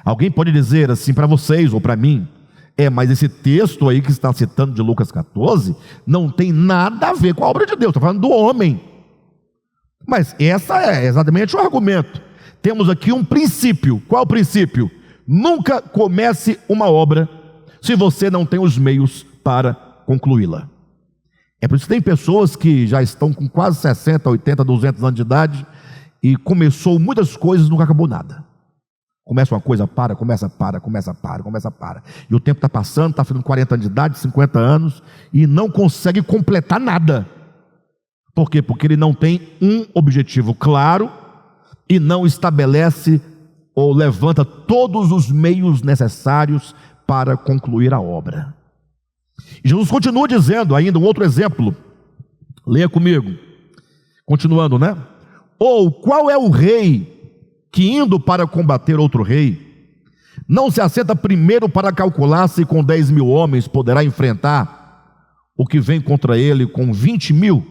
Speaker 1: Alguém pode dizer assim para vocês ou para mim: mas esse texto aí que está citando de Lucas 14 não tem nada a ver com a obra de Deus, está falando do homem. Mas essa é exatamente o argumento. Temos aqui um princípio. Qual o princípio? Nunca comece uma obra se você não tem os meios para concluí-la. É por isso que tem pessoas que já estão com quase 60, 80, 200 anos de idade e começou muitas coisas e nunca acabou nada. Começa uma coisa, começa, para. E o tempo está passando, está fazendo 40 anos de idade, 50 anos, e não consegue completar nada. Por quê? Porque ele não tem um objetivo claro e não estabelece ou levanta todos os meios necessários para concluir a obra. E Jesus continua dizendo ainda um outro exemplo. Leia comigo. Continuando, né? Ou qual é o rei que, indo para combater outro rei, não se assenta primeiro para calcular se com 10.000 homens poderá enfrentar o que vem contra ele com 20.000?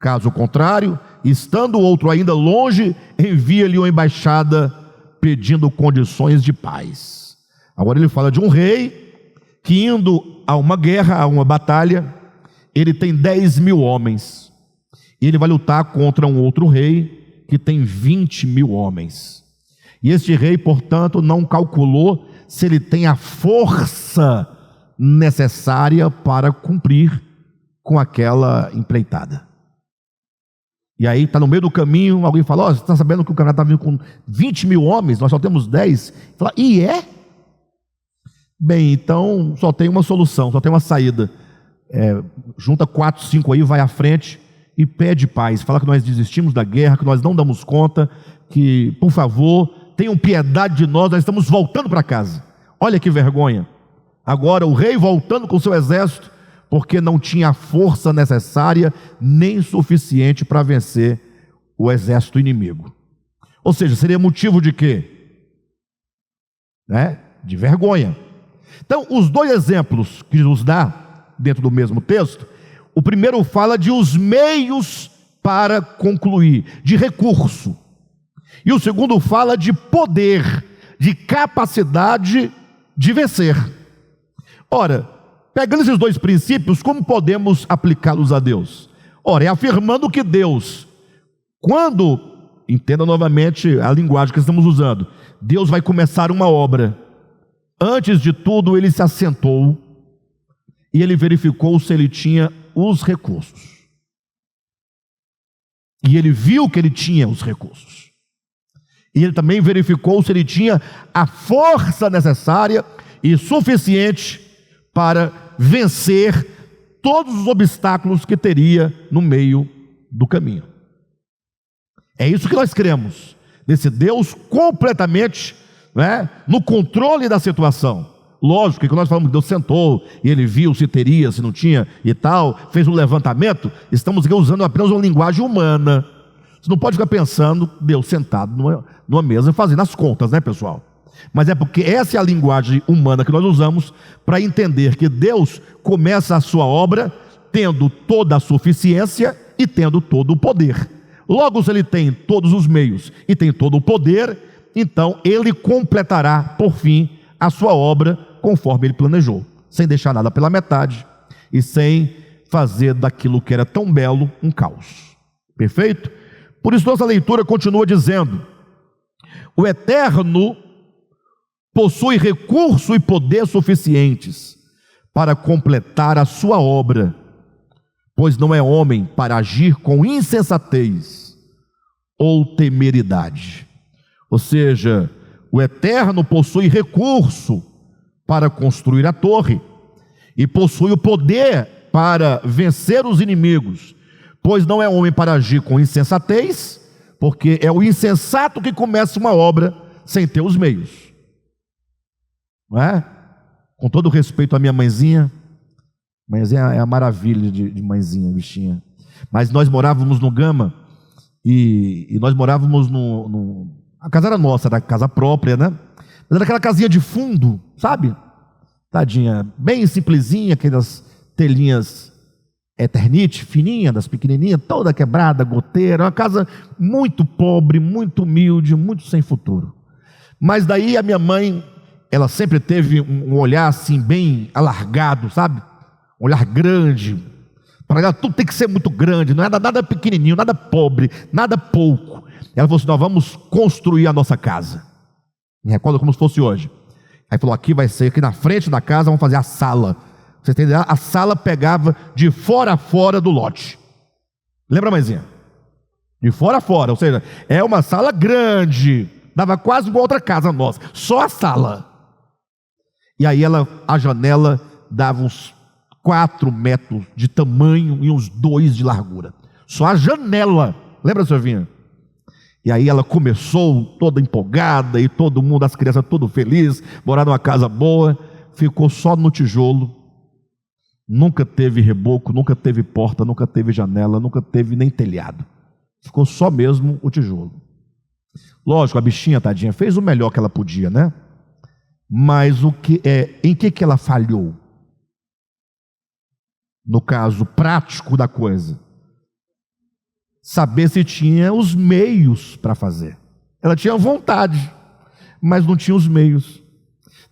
Speaker 1: Caso contrário, estando o outro ainda longe, envia-lhe uma embaixada pedindo condições de paz. Agora ele fala de um rei que, indo a uma guerra, a uma batalha, ele tem 10.000 homens, e ele vai lutar contra um outro rei que tem 20.000 homens. E este rei, portanto, não calculou se ele tem a força necessária para cumprir com aquela empreitada. E aí está no meio do caminho, alguém fala: você está sabendo que o camarada está vindo com 20.000 homens, nós só temos 10? Fala: e é? Bem, então só tem uma solução, só tem uma saída. Junta 4, 5 aí, vai à frente e pede paz. Fala que nós desistimos da guerra, que nós não damos conta, que, por favor, tenham piedade de nós estamos voltando para casa. Olha que vergonha. Agora o rei voltando com seu exército, porque não tinha a força necessária nem suficiente para vencer o exército inimigo. Ou seja, seria motivo de quê? De vergonha. Então, os dois exemplos que Jesus dá dentro do mesmo texto, o primeiro fala de os meios para concluir, de recurso. E o segundo fala de poder, de capacidade de vencer. Ora, pegando esses dois princípios, como podemos aplicá-los a Deus? Ora, é afirmando que Deus, quando, entenda novamente a linguagem que estamos usando, Deus vai começar uma obra. Antes de tudo, ele se assentou e ele verificou se ele tinha os recursos. E ele viu que ele tinha os recursos. E ele também verificou se ele tinha a força necessária e suficiente para vencer todos os obstáculos que teria no meio do caminho. É isso que nós cremos, nesse Deus completamente, no controle da situação. Lógico que quando nós falamos que Deus sentou e ele viu se teria, se não tinha e tal, fez um levantamento, estamos usando apenas uma linguagem humana. Você não pode ficar pensando Deus sentado numa mesa fazendo as contas, pessoal? Mas é porque essa é a linguagem humana que nós usamos para entender que Deus começa a sua obra tendo toda a suficiência e tendo todo o poder. Logo, se ele tem todos os meios e tem todo o poder, então ele completará por fim a sua obra conforme ele planejou, sem deixar nada pela metade e sem fazer daquilo que era tão belo um caos. Perfeito? Por isso nossa leitura continua dizendo: o Eterno possui recurso e poder suficientes para completar a sua obra, pois não é homem para agir com insensatez ou temeridade. Ou seja, o Eterno possui recurso para construir a torre e possui o poder para vencer os inimigos, pois não é homem para agir com insensatez, porque é o insensato que começa uma obra sem ter os meios. Não é? Com todo respeito à minha mãezinha é a maravilha de mãezinha, bichinha. Mas nós morávamos no Gama e nós morávamos a casa era nossa, era casa própria, Mas era aquela casinha de fundo, sabe? Tadinha, bem simplesinha, aquelas telinhas Eternite, fininha, das pequenininhas, toda quebrada, goteira, uma casa muito pobre, muito humilde, muito sem futuro. Mas daí a minha mãe, ela sempre teve um olhar assim bem alargado, sabe? Um olhar grande. Para ela tudo tem que ser muito grande, não é nada pequenininho, nada pobre, nada pouco. Ela falou assim: nós vamos construir a nossa casa. Me recordo como se fosse hoje. Aí falou: aqui vai ser, aqui na frente da casa vamos fazer a sala. Vocês têm ideia? A sala pegava de fora a fora do lote. Lembra, mãezinha? De fora a fora, ou seja, é uma sala grande, dava quase igual outra casa nossa, só a sala. E aí a janela dava uns 4 metros de tamanho e uns 2 de largura. Só a janela. Lembra, senhor Vinha? E aí ela começou toda empolgada, e todo mundo, as crianças tudo feliz, morar numa casa boa, ficou só no tijolo, nunca teve reboco, nunca teve porta, nunca teve janela, nunca teve nem telhado, ficou só mesmo o tijolo. Lógico, a bichinha, tadinha, fez o melhor que ela podia, né? Mas em que ela falhou? No caso prático da coisa, saber se tinha os meios para fazer. Ela tinha vontade, mas não tinha os meios.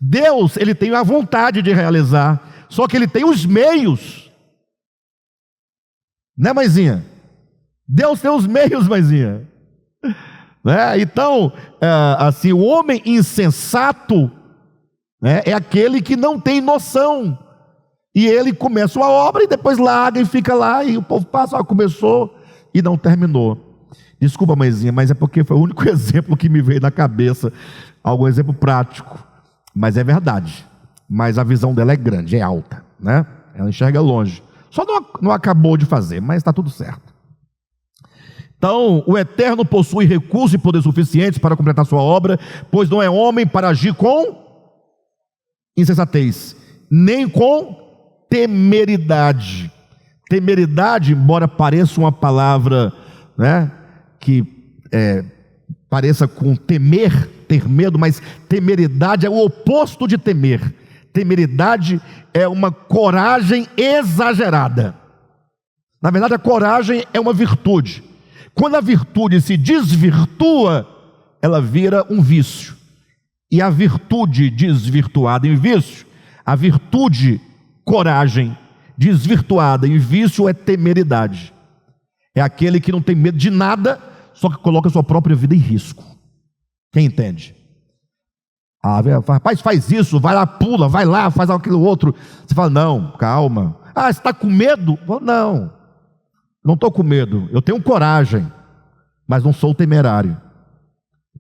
Speaker 1: Deus, ele tem a vontade de realizar, só que ele tem os meios. Né, mãezinha? Deus tem os meios, mãezinha. Né? Então, assim, o homem insensato, né, é aquele que não tem noção. E ele começa uma obra e depois larga e fica lá, e o povo passa, começou e não terminou. Desculpa, mãezinha, mas é porque foi o único exemplo que me veio na cabeça, algum exemplo prático, mas é verdade. Mas a visão dela é grande, é alta, né? Ela enxerga longe, só não acabou de fazer, mas está tudo certo. Então, o Eterno possui recursos e poder suficientes para completar sua obra, pois não é homem para agir com insensatez, nem com temeridade. Temeridade, embora pareça uma palavra, né, que pareça com temer, ter medo, mas temeridade é o oposto de temer. Temeridade é uma coragem exagerada. Na verdade, a coragem é uma virtude. Quando a virtude se desvirtua, ela vira um vício. E a virtude desvirtuada em vício, a virtude coragem desvirtuada em vício é temeridade. É aquele que não tem medo de nada, só que coloca a sua própria vida em risco. Quem entende? Rapaz, faz isso, vai lá, pula, vai lá, faz aquilo outro. Você fala, não, calma. Você está com medo? Não estou com medo, eu tenho coragem, mas não sou temerário.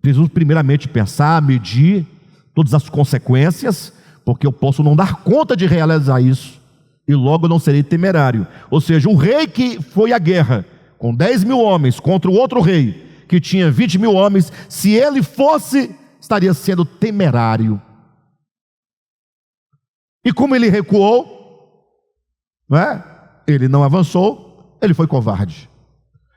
Speaker 1: Preciso primeiramente pensar, medir todas as consequências, porque eu posso não dar conta de realizar isso, e logo eu não serei temerário. Ou seja, o rei que foi à guerra, com 10 mil homens, contra o outro rei, que tinha 20 mil homens, se ele fosse, estaria sendo temerário. E como ele recuou, não é? Ele não avançou, ele foi covarde.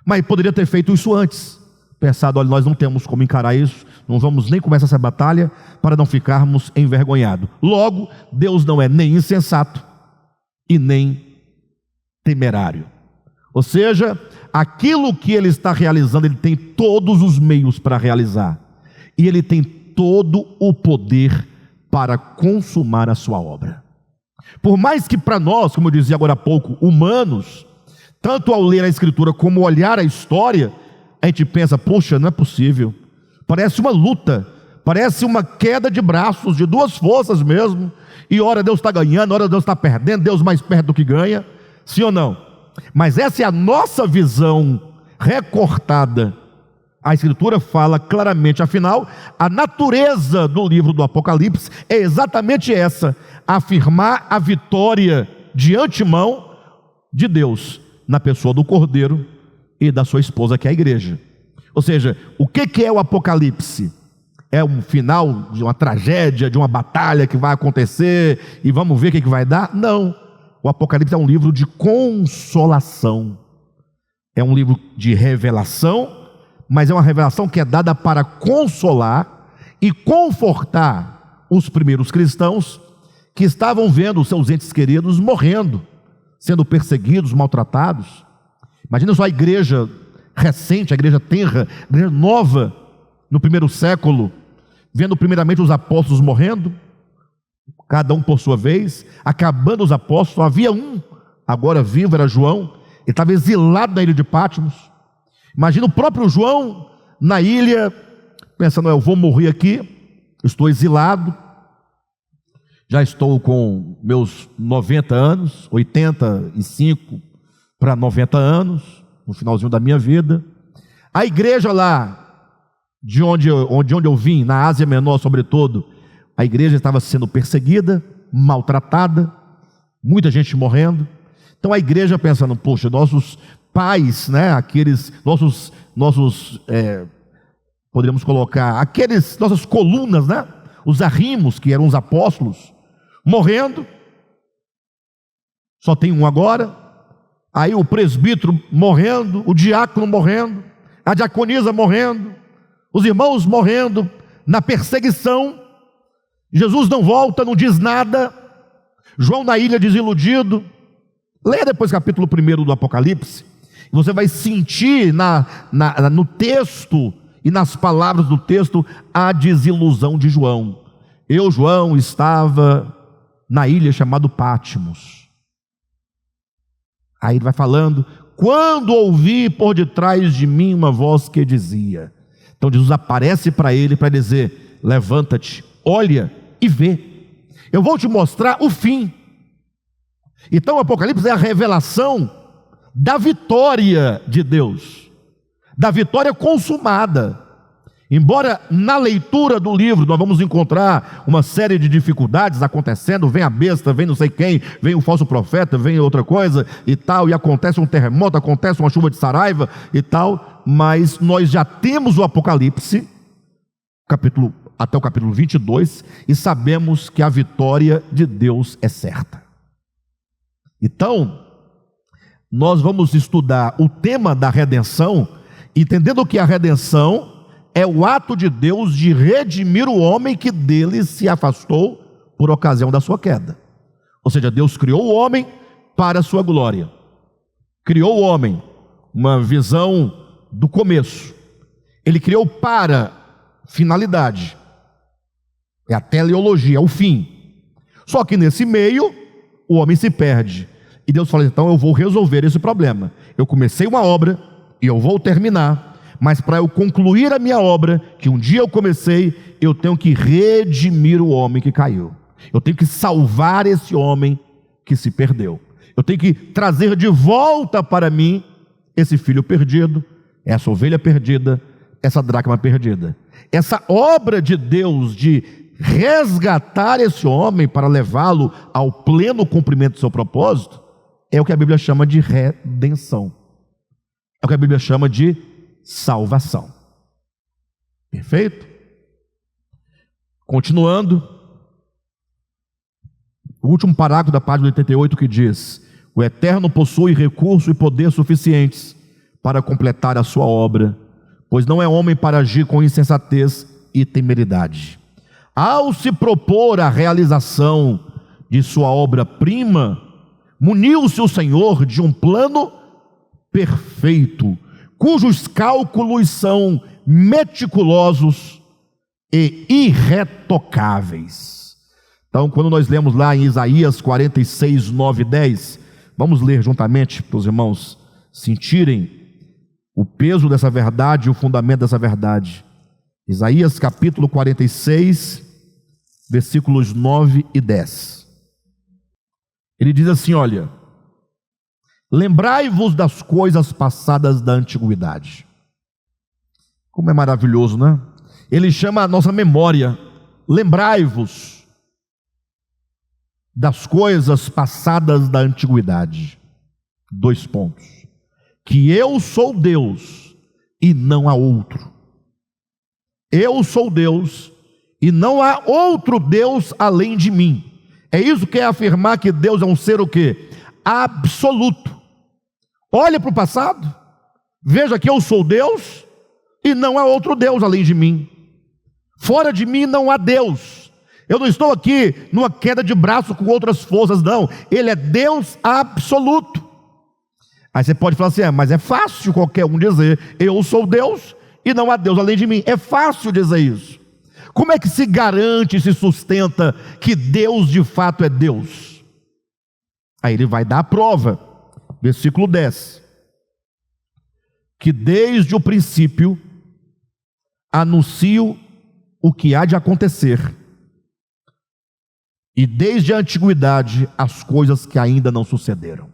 Speaker 1: Mas poderia ter feito isso antes, pensado, olha, nós não temos como encarar isso, não vamos nem começar essa batalha para não ficarmos envergonhados. Logo, Deus não é nem insensato e nem temerário. Ou seja, aquilo que ele está realizando, ele tem todos os meios para realizar, e ele tem todo o poder para consumar a sua obra. Por mais que para nós, como eu dizia agora há pouco, humanos, tanto ao ler a Escritura como olhar a história, a gente pensa, poxa, não é possível, parece uma luta, parece uma queda de braços, de duas forças mesmo, e ora Deus está ganhando, ora Deus está perdendo, Deus mais perto do que ganha, sim ou não? Mas essa é a nossa visão recortada. A Escritura fala claramente, afinal, a natureza do livro do Apocalipse é exatamente essa, afirmar a vitória de antemão de Deus, na pessoa do Cordeiro e da sua esposa, que é a igreja. Ou seja, o que é o Apocalipse? É um final de uma tragédia, de uma batalha que vai acontecer e vamos ver o que vai dar? Não, o Apocalipse é um livro de consolação, é um livro de revelação, mas é uma revelação que é dada para consolar e confortar os primeiros cristãos que estavam vendo os seus entes queridos morrendo, sendo perseguidos, maltratados. Imagina só a igreja recente, a igreja tenra, a igreja nova, no primeiro século, vendo primeiramente os apóstolos morrendo, cada um por sua vez, acabando os apóstolos, havia um, agora vivo, era João, ele estava exilado na ilha de Patmos. Imagina o próprio João na ilha, pensando, eu vou morrer aqui, estou exilado, já estou com meus 90 anos, 85 para 90 anos, no finalzinho da minha vida. A igreja lá, de onde eu vim, na Ásia Menor sobretudo, a igreja estava sendo perseguida, maltratada, muita gente morrendo. Então a igreja pensando, poxa, nossos pais, né, aqueles nossos poderíamos colocar aqueles, nossas colunas, né? Os arrimos, que eram os apóstolos, morrendo, só tem um agora. Aí o presbítero morrendo, o diácono morrendo, a diaconisa morrendo, os irmãos morrendo na perseguição. Jesus não volta, não diz nada. João na ilha desiludido. Leia depois capítulo 1 do Apocalipse. Você vai sentir no texto e nas palavras do texto a desilusão de João. Eu, João, estava na ilha chamada Patmos. Aí ele vai falando: quando ouvi por detrás de mim uma voz que dizia. Então Jesus aparece para ele para dizer: levanta-te, olha e vê, eu vou te mostrar o fim. Então o Apocalipse é a revelação da vitória de Deus, da vitória consumada. Embora na leitura do livro nós vamos encontrar uma série de dificuldades acontecendo, vem a besta, vem não sei quem, vem o falso profeta, vem outra coisa e tal, e acontece um terremoto, acontece uma chuva de saraiva e tal, mas nós já temos o Apocalipse, até o capítulo 22, e sabemos que a vitória de Deus é certa. Então, nós vamos estudar o tema da redenção, entendendo que a redenção é o ato de Deus de redimir o homem que dele se afastou por ocasião da sua queda. Ou seja, Deus criou o homem para a sua glória. Criou o homem, uma visão do começo. Ele criou para finalidade. É a teleologia, é o fim. Só que nesse meio, o homem se perde. E Deus fala: então eu vou resolver esse problema. Eu comecei uma obra e eu vou terminar. Mas para eu concluir a minha obra, que um dia eu comecei, eu tenho que redimir o homem que caiu. Eu tenho que salvar esse homem que se perdeu. Eu tenho que trazer de volta para mim esse filho perdido, essa ovelha perdida, essa dracma perdida. Essa obra de Deus de resgatar esse homem para levá-lo ao pleno cumprimento do seu propósito é o que a Bíblia chama de redenção. É o que a Bíblia chama de salvação. Perfeito? Continuando, o último parágrafo da página 88 que diz: o Eterno possui recurso e poder suficientes para completar a sua obra, pois não é homem para agir com insensatez e temeridade. Ao se propor a realização de sua obra-prima, muniu-se o Senhor de um plano perfeito, cujos cálculos são meticulosos e irretocáveis. Então, quando nós lemos lá em Isaías 46, 9 e 10, vamos ler juntamente para os irmãos sentirem o peso dessa verdade e o fundamento dessa verdade. Isaías capítulo 46, versículos 9 e 10. Ele diz assim: olha, lembrai-vos das coisas passadas da antiguidade. Como é maravilhoso, né? Ele chama a nossa memória. Lembrai-vos das coisas passadas da antiguidade. 2 pontos. Que eu sou Deus e não há outro. Eu sou Deus e não há outro Deus além de mim. É isso que é afirmar que Deus é um ser o quê? Absoluto. Olha para o passado, veja que eu sou Deus e não há outro Deus além de mim. Fora de mim não há Deus. Eu não estou aqui numa queda de braço com outras forças, não. Ele é Deus absoluto. Aí você pode falar assim: mas é fácil qualquer um dizer eu sou Deus e não há Deus além de mim. É fácil dizer isso. Como é que se garante, se sustenta que Deus de fato é Deus? Aí ele vai dar a prova. Versículo 10: que desde o princípio anuncio o que há de acontecer, e desde a antiguidade as coisas que ainda não sucederam.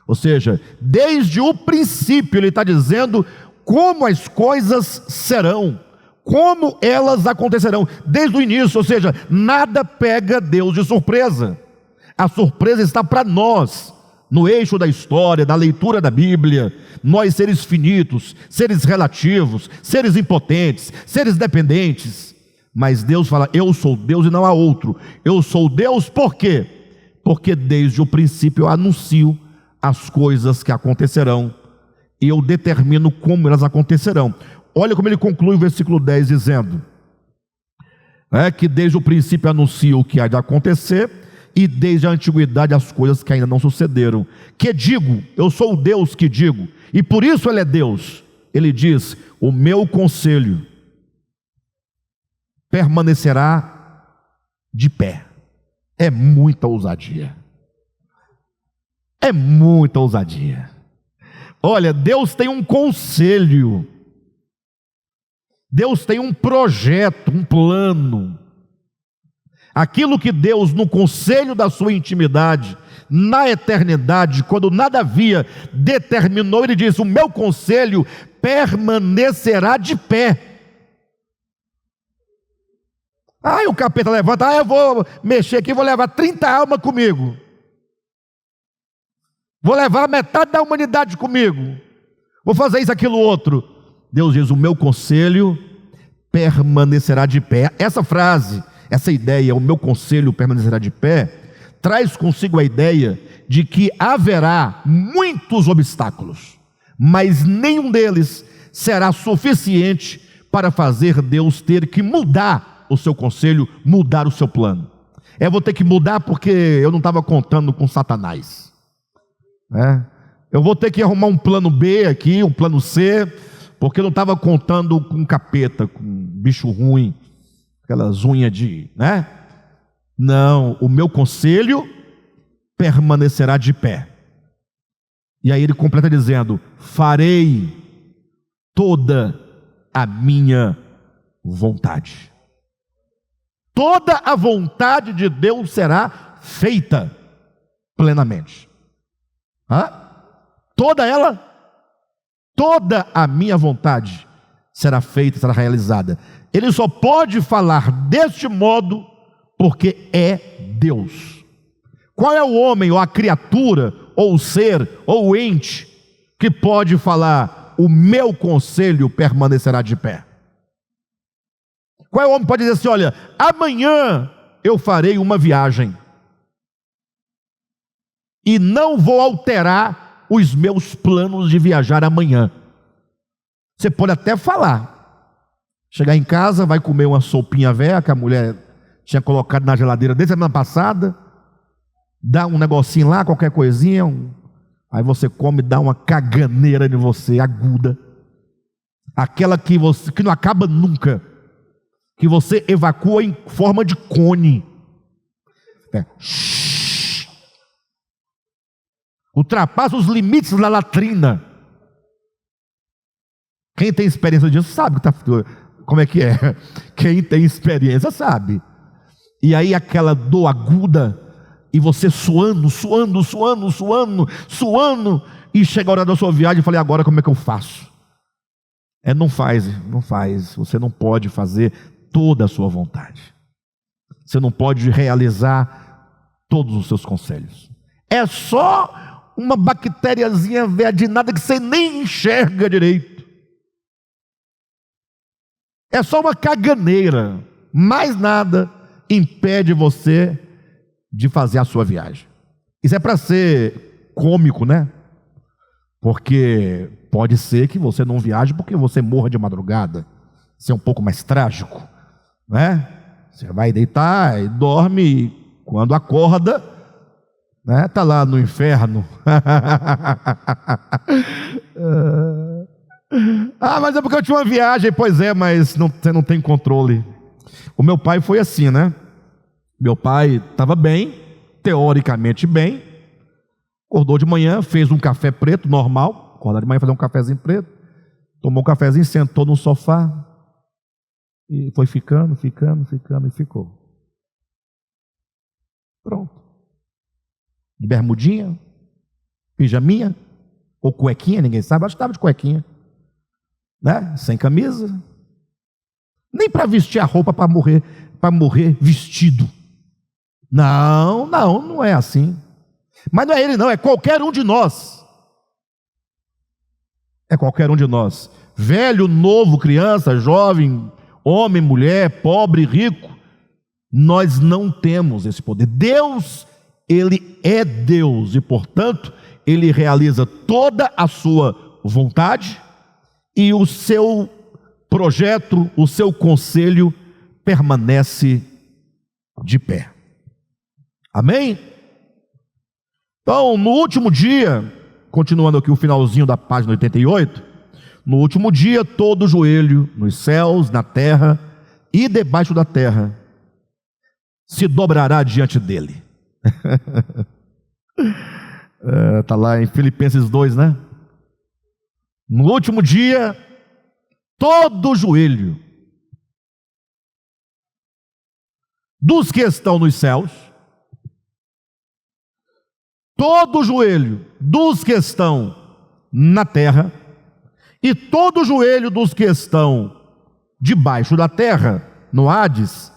Speaker 1: Ou seja, desde o princípio ele está dizendo como as coisas serão, como elas acontecerão, desde o início. Ou seja, nada pega Deus de surpresa. A surpresa está para nós, no eixo da história, da leitura da Bíblia, nós seres finitos, seres relativos, seres impotentes, seres dependentes, mas Deus fala, eu sou Deus e não há outro. Eu sou Deus por quê? Porque desde o princípio eu anuncio as coisas que acontecerão, e eu determino como elas acontecerão. Olha como ele conclui o versículo 10 dizendo, que desde o princípio anuncio o que há de acontecer, e desde a antiguidade as coisas que ainda não sucederam. Que digo, eu sou o Deus que digo, e por isso ele é Deus. Ele diz, o meu conselho permanecerá de pé. É muita ousadia. É muita ousadia. Olha, Deus tem um conselho. Deus tem um projeto, um plano. Aquilo que Deus, no conselho da sua intimidade, na eternidade, quando nada havia, determinou, ele diz, o meu conselho permanecerá de pé. O capeta levanta, eu vou mexer aqui, vou levar 30 almas comigo. Vou levar metade da humanidade comigo. Vou fazer isso, aquilo, outro. Deus diz, o meu conselho permanecerá de pé. Essa frase, essa ideia, o meu conselho permanecerá de pé, traz consigo a ideia de que haverá muitos obstáculos, mas nenhum deles será suficiente para fazer Deus ter que mudar o seu conselho, mudar o seu plano. Eu vou ter que mudar porque eu não estava contando com Satanás. Eu vou ter que arrumar um plano B aqui, um plano C, porque eu não estava contando com capeta, com bicho ruim, aquelas unhas de, Não, o meu conselho permanecerá de pé. E aí ele completa dizendo, farei toda a minha vontade. Toda a vontade de Deus será feita plenamente. Toda ela, toda a minha vontade será feita, será realizada. Ele só pode falar deste modo porque é Deus. Qual é o homem, ou a criatura, ou o ser, ou o ente, que pode falar, o meu conselho permanecerá de pé? Qual é o homem que pode dizer assim, olha, amanhã eu farei uma viagem, e não vou alterar os meus planos de viajar amanhã? Você pode até falar, chegar em casa, vai comer uma sopinha velha que a mulher tinha colocado na geladeira desde a semana passada, dá um negocinho lá, qualquer coisinha, aí você come, dá uma caganeira em você, aguda, aquela que não acaba nunca, que você evacua em forma de cone, ultrapassa os limites da latrina. Quem tem experiência disso sabe como é que é. Quem tem experiência sabe. E aí aquela dor aguda, e você suando, e chega a hora da sua viagem e fala, agora como é que eu faço? Não faz, você não pode fazer toda a sua vontade, você não pode realizar todos os seus conselhos. É só uma bactériazinha velha de nada que você nem enxerga direito. É só uma caganeira, mais nada impede você de fazer a sua viagem. Isso é para ser cômico, Porque pode ser que você não viaje porque você morra de madrugada. Isso é um pouco mais trágico, Você vai deitar e dorme, e quando acorda, está lá no inferno. Mas é porque eu tinha uma viagem. Pois é, mas você não tem controle. O meu pai foi assim, Meu pai estava bem, teoricamente bem, acordou de manhã, fez um café preto, normal, acordar de manhã, fazer um cafezinho preto, tomou um cafezinho, sentou no sofá, e foi ficando, e ficou. Pronto. De bermudinha, pijaminha, ou cuequinha, ninguém sabe, acho que estava de cuequinha, sem camisa, nem para vestir a roupa para morrer vestido. Não é assim. Mas não é ele não, é qualquer um de nós. É qualquer um de nós. Velho, novo, criança, jovem, homem, mulher, pobre, rico. Nós não temos esse poder. Deus, Ele é Deus e, portanto, Ele realiza toda a sua vontade e o seu projeto, o seu conselho permanece de pé. Amém? Então, no último dia, continuando aqui o finalzinho da página 88, no último dia, todo joelho nos céus, na terra e debaixo da terra se dobrará diante dele. Está lá em Filipenses 2, né? No último dia, todo joelho dos que estão nos céus, todo joelho dos que estão na terra, e todo joelho dos que estão debaixo da terra, no Hades,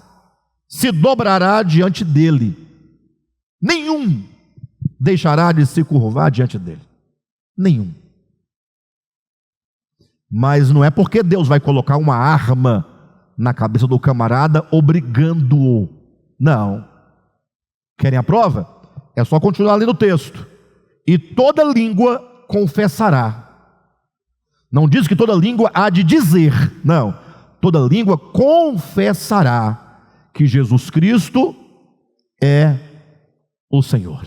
Speaker 1: se dobrará diante dele. Nenhum deixará de se curvar diante dele. Nenhum. Mas não é porque Deus vai colocar uma arma na cabeça do camarada obrigando-o. Não. Querem a prova? É só continuar ali no texto. E toda língua confessará. Não diz que toda língua há de dizer. Não. Toda língua confessará que Jesus Cristo é o Senhor.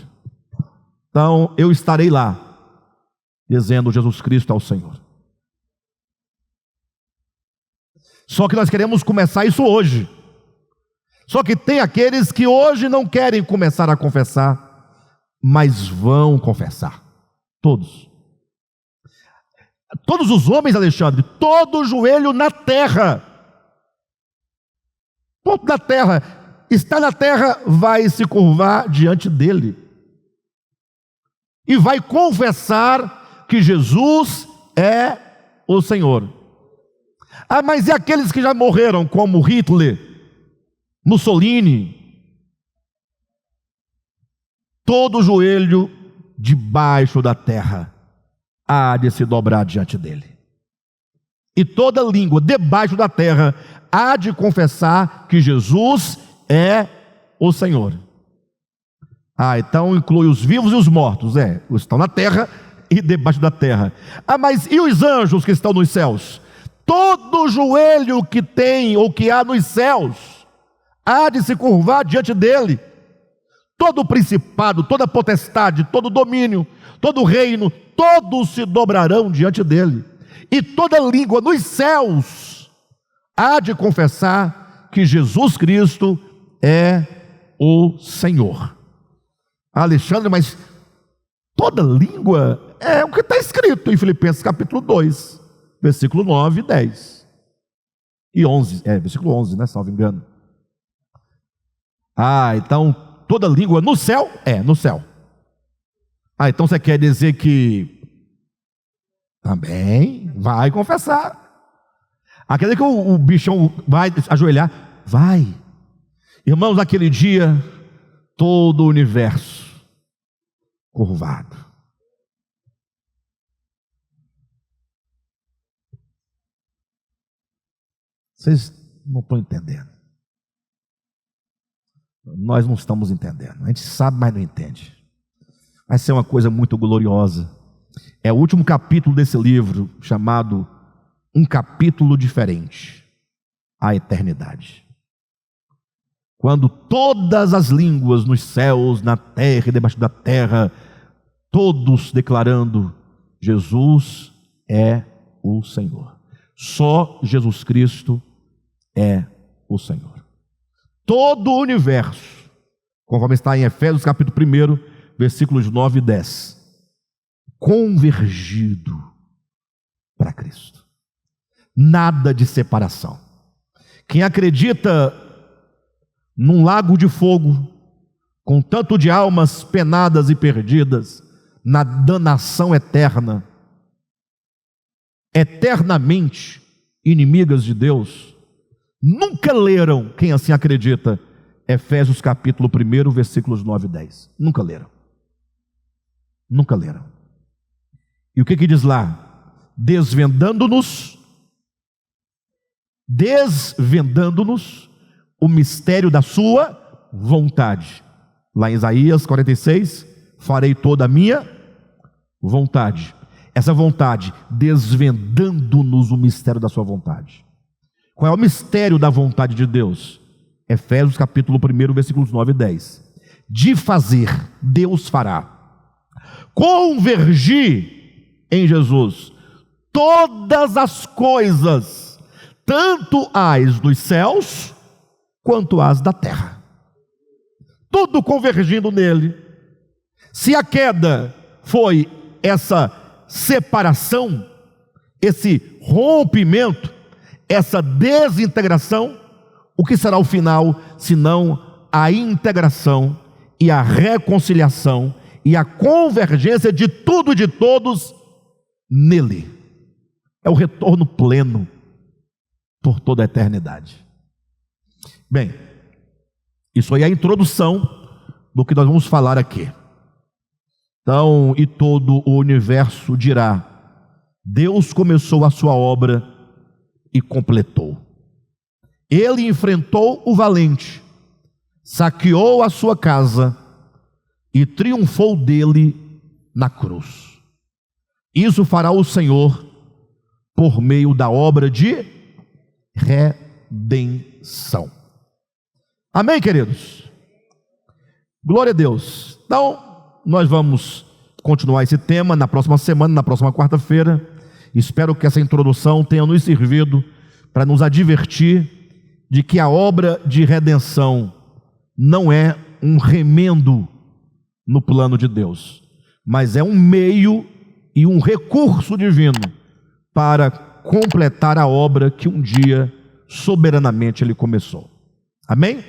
Speaker 1: Então eu estarei lá, dizendo: Jesus Cristo é o Senhor. Só que nós queremos começar isso hoje. Só que tem aqueles que hoje não querem começar a confessar, mas vão confessar. Todos. Todos os homens, Alexandre, todo joelho na terra. Todo na terra, está na terra, vai se curvar diante dele. E vai confessar que Jesus é o Senhor. Ah, mas e aqueles que já morreram, como Hitler, Mussolini? Todo joelho debaixo da terra há de se dobrar diante dele. E toda língua debaixo da terra há de confessar que Jesus é o Senhor. Ah, então inclui os vivos e os mortos, os que estão na terra e debaixo da terra. Ah, mas e os anjos que estão nos céus? Todo joelho que tem ou que há nos céus há de se curvar diante dele. Todo principado, toda potestade, todo domínio, todo reino, todos se dobrarão diante dele. E toda língua nos céus há de confessar que Jesus Cristo é o Senhor. Alexandre, mas toda língua é o que está escrito em Filipenses capítulo 2, versículo 9 e 10. E 11, versículo 11, né, salvo engano. Ah, então toda língua no céu? No céu. Ah, então você quer dizer que também vai confessar. Aquele que o bichão vai ajoelhar? Vai. Irmãos, naquele dia, todo o universo curvado. Vocês não estão entendendo. Nós não estamos entendendo. A gente sabe, mas não entende. Vai ser uma coisa muito gloriosa. É o último capítulo desse livro, chamado Um Capítulo Diferente, a Eternidade. Quando todas as línguas nos céus, na terra e debaixo da terra, todos declarando: Jesus é o Senhor. Só Jesus Cristo é o Senhor. Todo o universo, conforme está em Efésios capítulo 1, versículos 9 e 10, convergido para Cristo. Nada de separação. Quem acredita num lago de fogo, com tanto de almas penadas e perdidas, na danação eterna, eternamente inimigas de Deus, nunca leram, quem assim acredita, Efésios capítulo 1, versículos 9 e 10. Nunca leram. Nunca leram. E o que diz lá? Desvendando-nos o mistério da sua vontade. Lá em Isaías 46, farei toda a minha vontade. Essa vontade, desvendando-nos o mistério da sua vontade. Qual é o mistério da vontade de Deus? Efésios capítulo 1, versículos 9 e 10. De fazer, Deus fará convergir em Jesus todas as coisas, tanto as dos céus, quanto as da terra. Tudo convergindo nele. Se a queda foi essa separação, esse rompimento, essa desintegração, o que será o final, senão a integração e a reconciliação e a convergência de tudo e de todos nele? É o retorno pleno por toda a eternidade. Bem, isso aí é a introdução do que nós vamos falar aqui. Então, e todo o universo dirá: Deus começou a sua obra e completou. Ele enfrentou o valente, saqueou a sua casa e triunfou dele na cruz. Isso fará o Senhor por meio da obra de redenção. Amém, queridos? Glória a Deus. Então, nós vamos continuar esse tema na próxima semana, na próxima quarta-feira. Espero que essa introdução tenha nos servido para nos advertir de que a obra de redenção não é um remendo no plano de Deus, mas é um meio e um recurso divino para completar a obra que um dia soberanamente Ele começou. Amém?